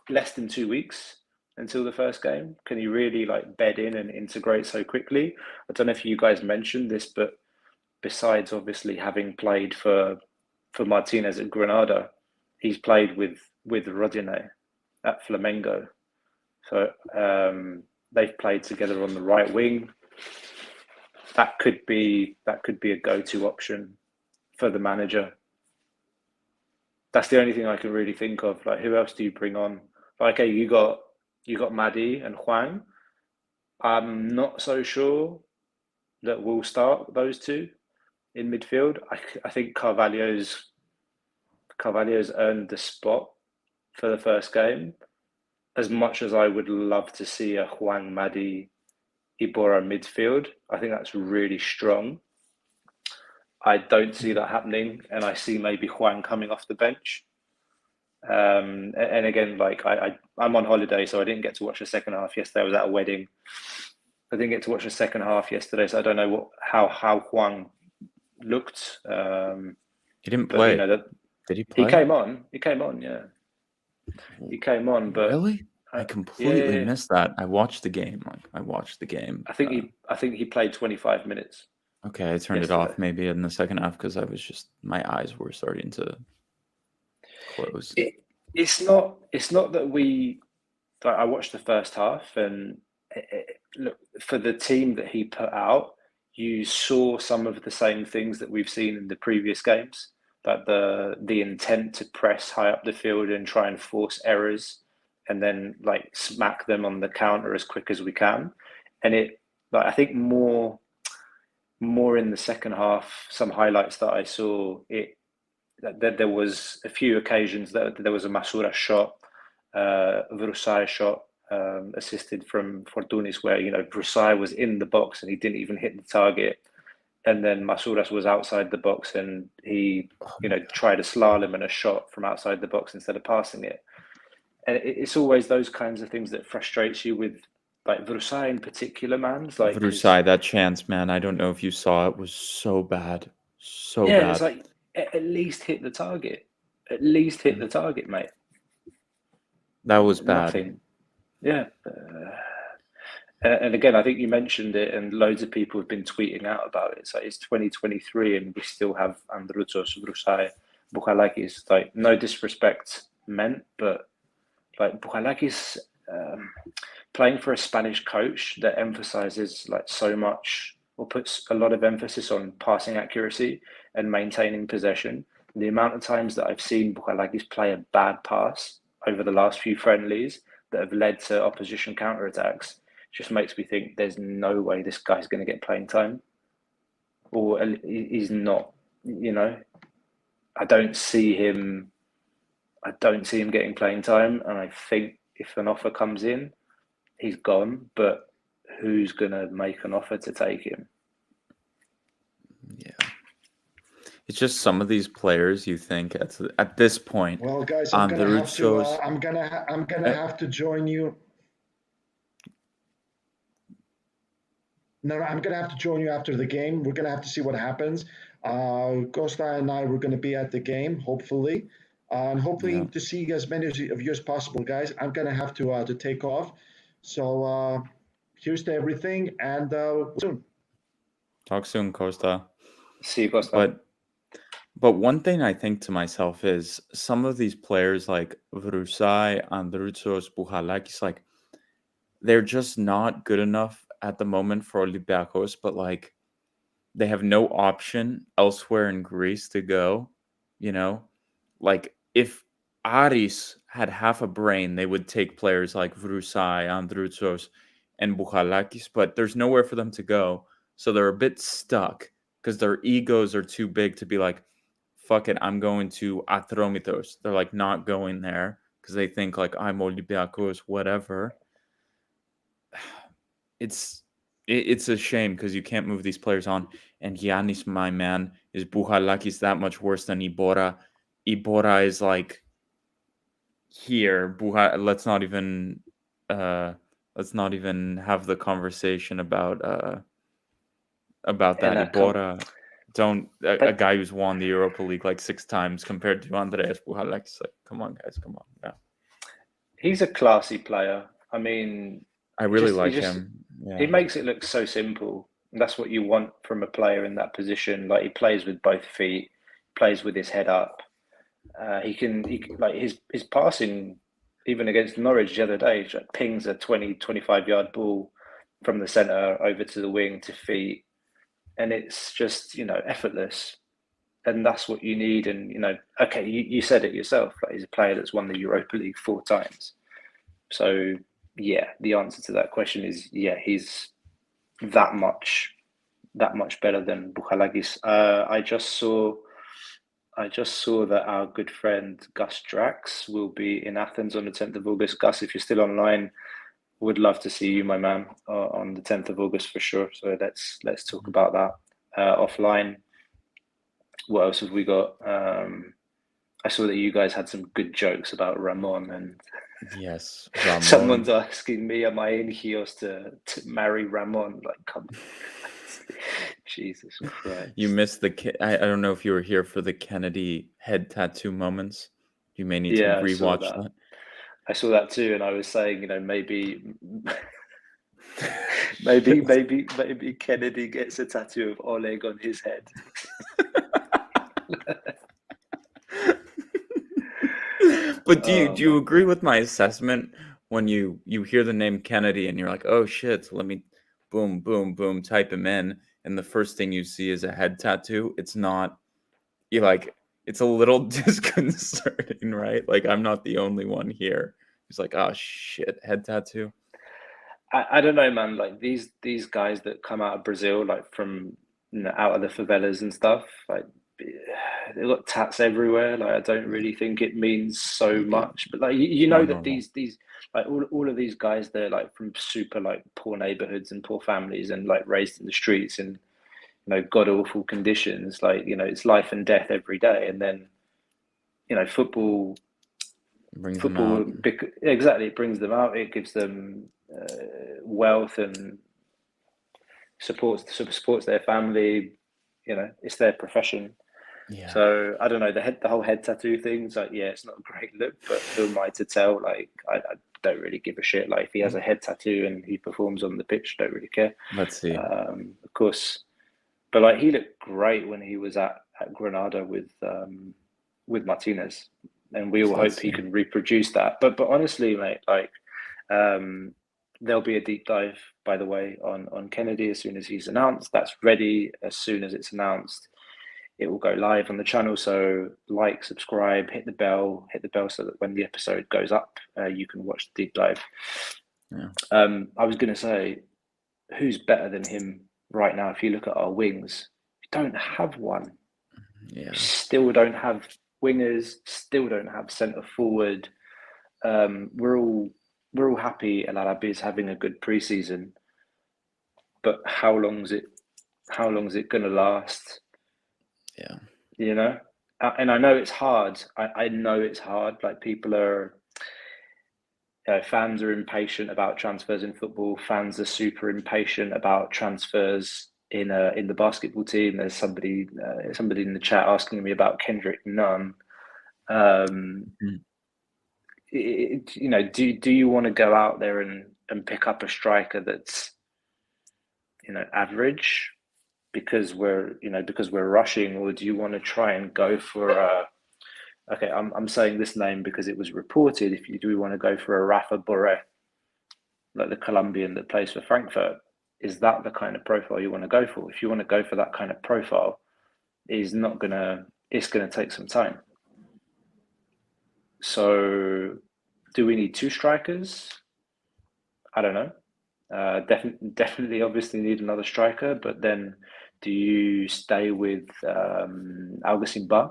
less than 2 weeks until the first game. Can he really bed in and integrate so quickly? I don't know if you guys mentioned this, but besides obviously having played for Martinez at Granada, he's played with Rodinei at Flamengo. So they've played together on the right wing. That could be a go-to option for the manager. That's the only thing I can really think of. Who else do you bring on? Okay, you got Madi and Huang. I'm not so sure that we'll start those two in midfield. I think Carvalho's earned the spot for the first game. As much as I would love to see a Juan Madi Iborra midfield, I think that's really strong. I don't see that happening, and I see maybe Juan coming off the bench. And again, like I'm on holiday, so I didn't get to watch the second half yesterday. I was at a wedding. I didn't get to watch the second half yesterday, so I don't know how Juan looked. He didn't play. Did he play? He came on. Yeah. He came on, but really, I completely missed that. I watched the game. I think he played 25 minutes. Okay, I turned it off maybe in the second half because my eyes were starting to close. It's not that we. Like, I watched the first half, and look, for the team that he put out, you saw some of the same things that we've seen in the previous games. Like the intent to press high up the field and try and force errors, and then like smack them on the counter as quick as we can. And I think more in the second half, some highlights that I saw, that there was a few occasions that there was a Masura shot, Vrusai shot, assisted from Fortunis, where Vrusai was in the box and he didn't even hit the target. And then Masouras was outside the box, and he, tried a slalom and a shot from outside the box instead of passing it. And it's always those kinds of things that frustrates you with, like Vrusai in particular, man. Like Vrusai, that chance, man. I don't know if you saw it, was so bad, bad. Yeah, it's like at least hit the target. At least hit the target, mate. That was bad. Nothing. Yeah. And again, I think you mentioned it, and loads of people have been tweeting out about it. So it's 2023, and we still have Androutos, Vrusai, Bouchalakis. Like, no disrespect meant, but like Bouchalakis playing for a Spanish coach that emphasizes like so much, or puts a lot of emphasis on passing accuracy and maintaining possession. The amount of times that I've seen Bouchalakis play a bad pass over the last few friendlies that have led to opposition counterattacks just makes me think there's no way this guy's going to get playing time, or he's not. I don't see him getting playing time, and I think if an offer comes in, he's gone. But who's going to make an offer to take him? Yeah, it's just some of these players you think at this point. Well, guys, I'm gonna have to join you. No, I'm going to have to join you after the game. We're going to have to see what happens. Costa and I, we're going to be at the game, hopefully. And hopefully to see as many of you as possible, guys. I'm going to have to take off. So here's to everything, and soon. Talk soon, Costa. See you, Costa. But one thing I think to myself is some of these players like Vrusai, Androutos, Bouchalakis, like they're just not good enough at the moment for Olympiakos, but like they have no option elsewhere in Greece to go. Like if Aris had half a brain, they would take players like Vrusai, Androutos, and Bouchalakis, but there's nowhere for them to go. So they're a bit stuck because their egos are too big to be like, fuck it, I'm going to Atromitos. They're like not going there because they think like I'm Olympiakos, whatever. It's a shame because you can't move these players on. And Giannis, my man, is Bouchalakis that much worse than Iborra? Iborra is like here. Let's not even have the conversation about that. Iborra, a guy who's won the Europa League like 6 times compared to Andreas Bouchalakis. Like, come on, guys, come on. Yeah. He's a classy player. I mean, I really like him. Yeah. He makes it look so simple. That's what you want from a player in that position. Like, he plays with both feet, plays with his head up. He can like his passing, even against Norwich the other day, like pings a 20-25 yard ball from the centre over to the wing to feet, and it's just effortless. And that's what you need. And okay, you said it yourself. Like, he's a player that's won the Europa League 4 times. So yeah, the answer to that question is yeah, he's that much better than Bouchalakis. I just saw that our good friend Gus Drax will be in Athens on the 10th of August. Gus, if you're still online, would love to see you, my man, on the 10th of August for sure. So let's talk about that offline. What else have we got? I saw that you guys had some good jokes about Ramon, and yes, Ramon. Someone's asking me, am I in Chios to marry Ramon? Like, come on. Jesus Christ. You missed I don't know if you were here for the Kennedy head tattoo moments. You may need to rewatch that. I saw that too, and I was saying, maybe Kennedy gets a tattoo of Oleg on his head. But do you agree with my assessment when you hear the name Kennedy and you're like, oh shit, let me boom, boom, boom, type him in, and the first thing you see is a head tattoo? It's not, it's a little disconcerting, right? Like, I'm not the only one here. It's like, oh shit, head tattoo. I don't know, man. Like these guys that come out of Brazil, like from out of the favelas and stuff, like they've got tats everywhere. Like I don't really think it means so much, but like you know that these like all of these guys, they're like from super like poor neighborhoods and poor families and like raised in the streets and god awful conditions. Like it's life and death every day, and then football brings them out. Exactly, it brings them out. It gives them wealth and supports their family. It's their profession. Yeah. So I don't know, the whole head tattoo thing's like, yeah, it's not a great look, but who am I to tell? Like I don't really give a shit. Like if he has a head tattoo and he performs on the pitch, don't really care. Let's see. Of course, but like he looked great when he was at Granada with Martinez, and we all hope he can reproduce that. But honestly, mate, like there'll be a deep dive, by the way, on Kennedy as soon as he's announced. That's ready. As soon as it's announced, it will go live on the channel. So like, subscribe, hit the bell so that when the episode goes up, you can watch the deep dive. Yeah. I was going to say, who's better than him right now? If you look at our wings, we don't have one. Yeah. Still don't have wingers. Still don't have centre forward. We're all happy El Arabi is having a good preseason, but how long is it going to last? Yeah. And I know it's hard. I know it's hard. Like people are, fans are impatient about transfers in football. Fans are super impatient about transfers in the basketball team. There's somebody in the chat asking me about Kendrick Nunn. Do you want to go out there and pick up a striker that's average because we're rushing, or do you want to try and go for okay, I'm saying this name because it was reported, do we want to go for a Rafa Borré, like the Colombian that plays for Frankfurt? Is that the kind of profile you want to go for? If you want to go for that kind of profile, it's gonna take some time. So do we need two strikers? I don't know. Definitely obviously need another striker, but then do you stay with Alguacim Ba?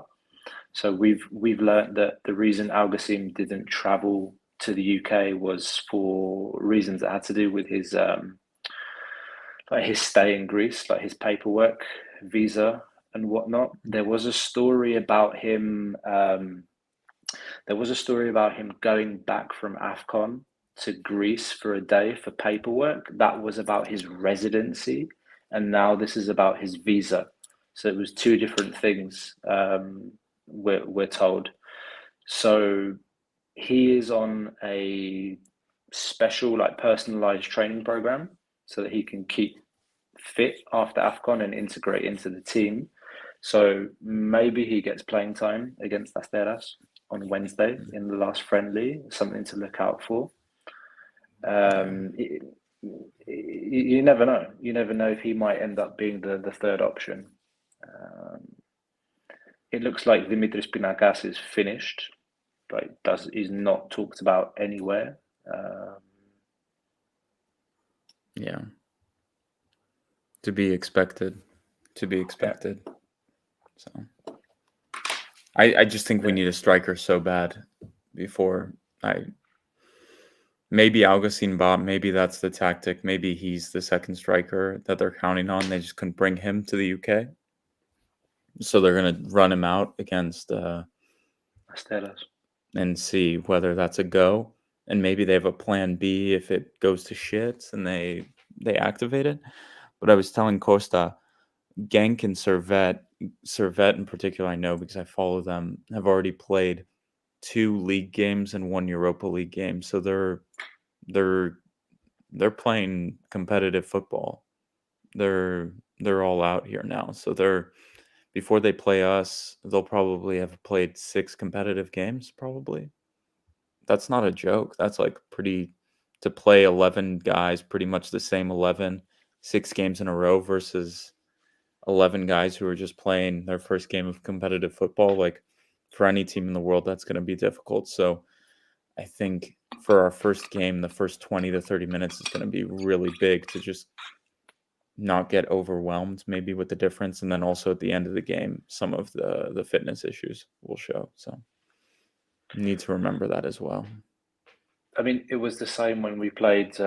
So we've learned that the reason Alguacim didn't travel to the UK was for reasons that had to do with his stay in Greece, like his paperwork, visa and whatnot. There was a story about him. There was a story about him going back from AFCON to Greece for a day for paperwork. That was about his residency, and now this is about his visa. So it was two different things, we're told. So he is on a special, like, personalized training program so that he can keep fit after AFCON and integrate into the team. So maybe he gets playing time against Asteras on Wednesday in the last friendly, something to look out for. You never know. You never know if he might end up being the third option. It looks like Dimitris Pinakas is finished, but is not talked about anywhere. Yeah. To be expected. Yeah. So I just think we need a striker so bad before maybe Augustin Bot, maybe that's the tactic. Maybe he's the second striker that they're counting on. They just couldn't bring him to the UK. So they're going to run him out against and see whether that's a go. And maybe they have a plan B if it goes to shit and they activate it. But I was telling Costa, Genk and Servette in particular, I know because I follow them, have already played 2 league games and 1 Europa League game. So they're playing competitive football. They're all out here now. So before they play us, they'll probably have played 6 competitive games probably. That's not a joke. That's like to play 11 guys, pretty much the same 11, 6 games in a row versus 11 guys who are just playing their first game of competitive football. Like for any team in the world, that's going to be difficult. So I think for our first game, the first 20 to 30 minutes is going to be really big to just not get overwhelmed maybe with the difference. And then also at the end of the game, some of the fitness issues will show. So you need to remember that as well. I mean, it was the same when we played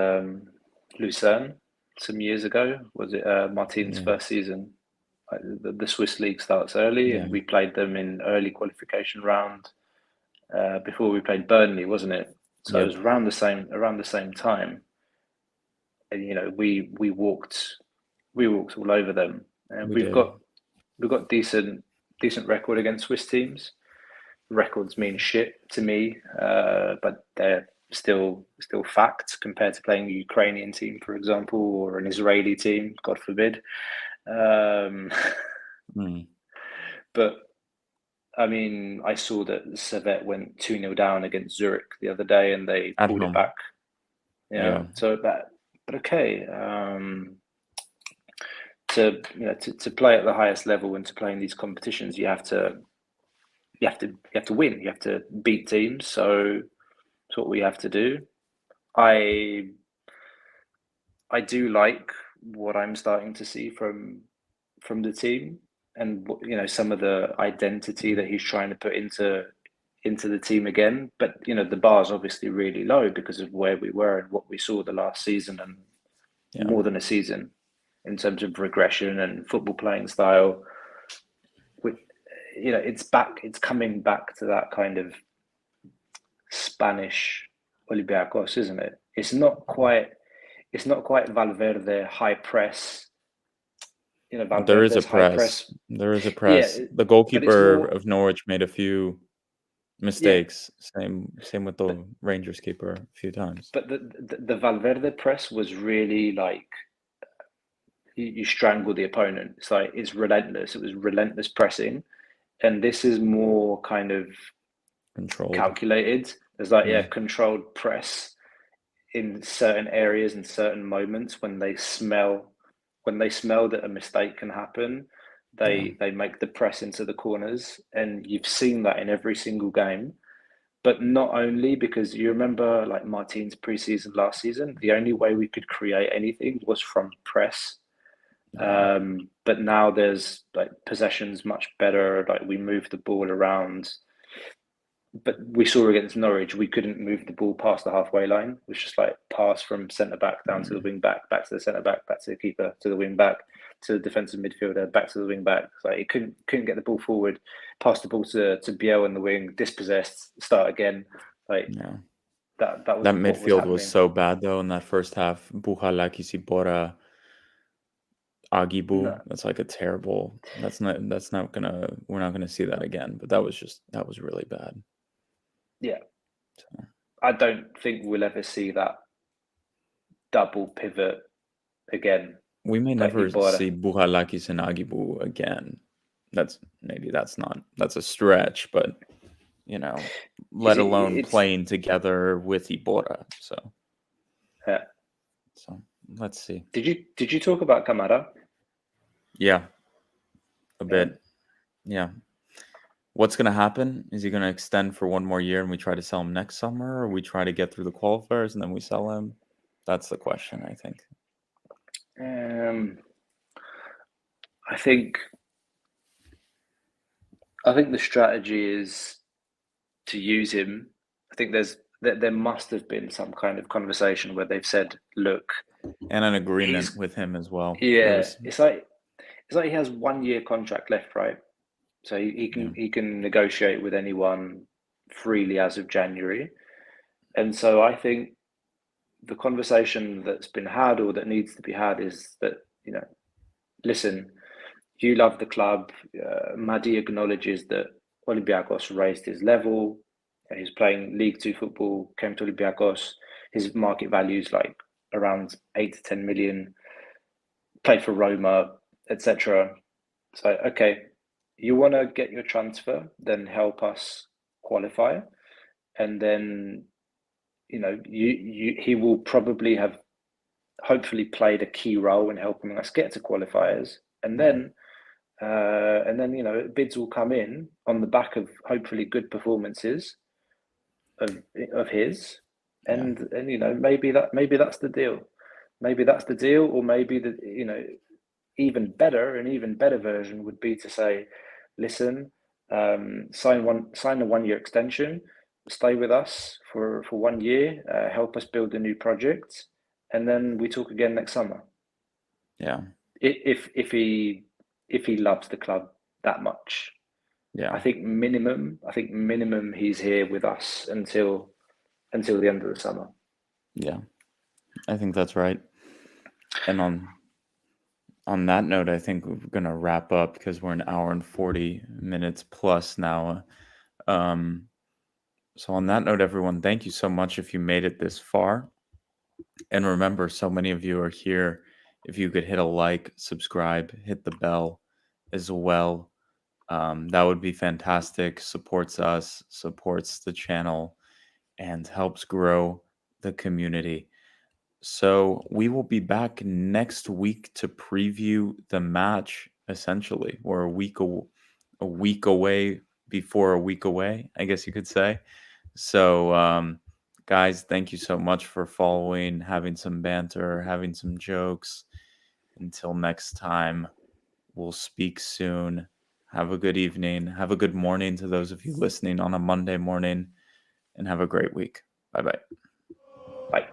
Lucerne some years ago. Was it Martin's first season? The Swiss league starts early, and we played them in early qualification round before we played Burnley, wasn't it? So it was around the same time, and we walked all over them, and we've got decent record against Swiss teams. Records mean shit to me, but they're still facts compared to playing a Ukrainian team, for example, or an Israeli team, God forbid. But I mean, I saw that Servette went 2-0 down against Zurich the other day, and they pulled it back. So but okay. To play at the highest level and to play in these competitions, you have to win. You have to beat teams. So that's what we have to do. I do like what I'm starting to see from the team, and some of the identity that he's trying to put into the team again. But the bar is obviously really low because of where we were and what we saw the last season and more than a season in terms of regression and football playing style. It's coming back to that kind of Spanish Olympiakos, isn't it? It's not quite Valverde high press. There is a press. There is a press. The goalkeeper of Norwich made a few mistakes. Same with the Rangers keeper a few times. But the Valverde press was really like you strangle the opponent. It's like it's relentless. It was relentless pressing, and this is more kind of controlled, calculated. There's like controlled press in certain areas and certain moments when they smell that a mistake can happen. They make the press into the corners, and you've seen that in every single game. But not only because you remember like Martin's preseason last season, the only way we could create anything was from press. But now there's like possession's much better. Like we move the ball around. But we saw against Norwich, we couldn't move the ball past the halfway line. It was just like pass from centre back down to the wing back to the centre back to the keeper, to the wing back, to the defensive midfielder, back to the wing back. It's like it couldn't get the ball forward, pass the ball to Biel in the wing, dispossessed, start again. Like that midfield was so bad though in that first half. Bjelica, Sibora, Agibu. No. That's like a terrible. We're not gonna see that again. But that was really bad. Yeah. So. I don't think we'll ever see that double pivot again. We may never see Bjelica and Agibu again. That's a stretch, but let alone playing together with Ibora. So So let's see. Did you talk about Kamara? Yeah. A bit. Yeah. What's going to happen? Is he going to extend for one more year and we try to sell him next summer, or we try to get through the qualifiers and then we sell him? That's the question, I think. I think the strategy is to use him. I think there must have been some kind of conversation where they've said, "Look," and an agreement with him as well. Yeah, it's like he has 1 year contract left, right? So he can negotiate with anyone freely as of January, and so I think the conversation that's been had or that needs to be had is that, listen, you love the club. Madi acknowledges that Olympiakos raised his level. He's playing League 2 football, came to Olympiakos. His market value is like around 8 to 10 million. Played for Roma, etc. So, okay, you want to get your transfer, then help us qualify. And then, he will probably have hopefully played a key role in helping us get to qualifiers. And then, bids will come in on the back of hopefully good performances of his, and maybe that's the deal. Maybe that's the deal, or maybe even better version would be to say, listen, sign a 1 year extension, stay with us for 1 year, help us build a new project, and then we talk again next summer. Yeah. If he loves the club that much. Yeah. I think minimum he's here with us until the end of the summer. Yeah. I think that's right. And on that note, I think we're going to wrap up because we're an hour and 40 minutes plus now. So on that note, everyone, thank you so much if you made it this far. And remember, so many of you are here. If you could hit a like, subscribe, hit the bell as well. That would be fantastic. Supports us, supports the channel, and helps grow the community. So we will be back next week to preview the match. Essentially, we're a week away before a week away, I guess you could say. So, guys, thank you so much for following, having some banter, having some jokes. Until next time, we'll speak soon. Have a good evening. Have a good morning to those of you listening on a Monday morning, and have a great week. Bye-bye. Bye.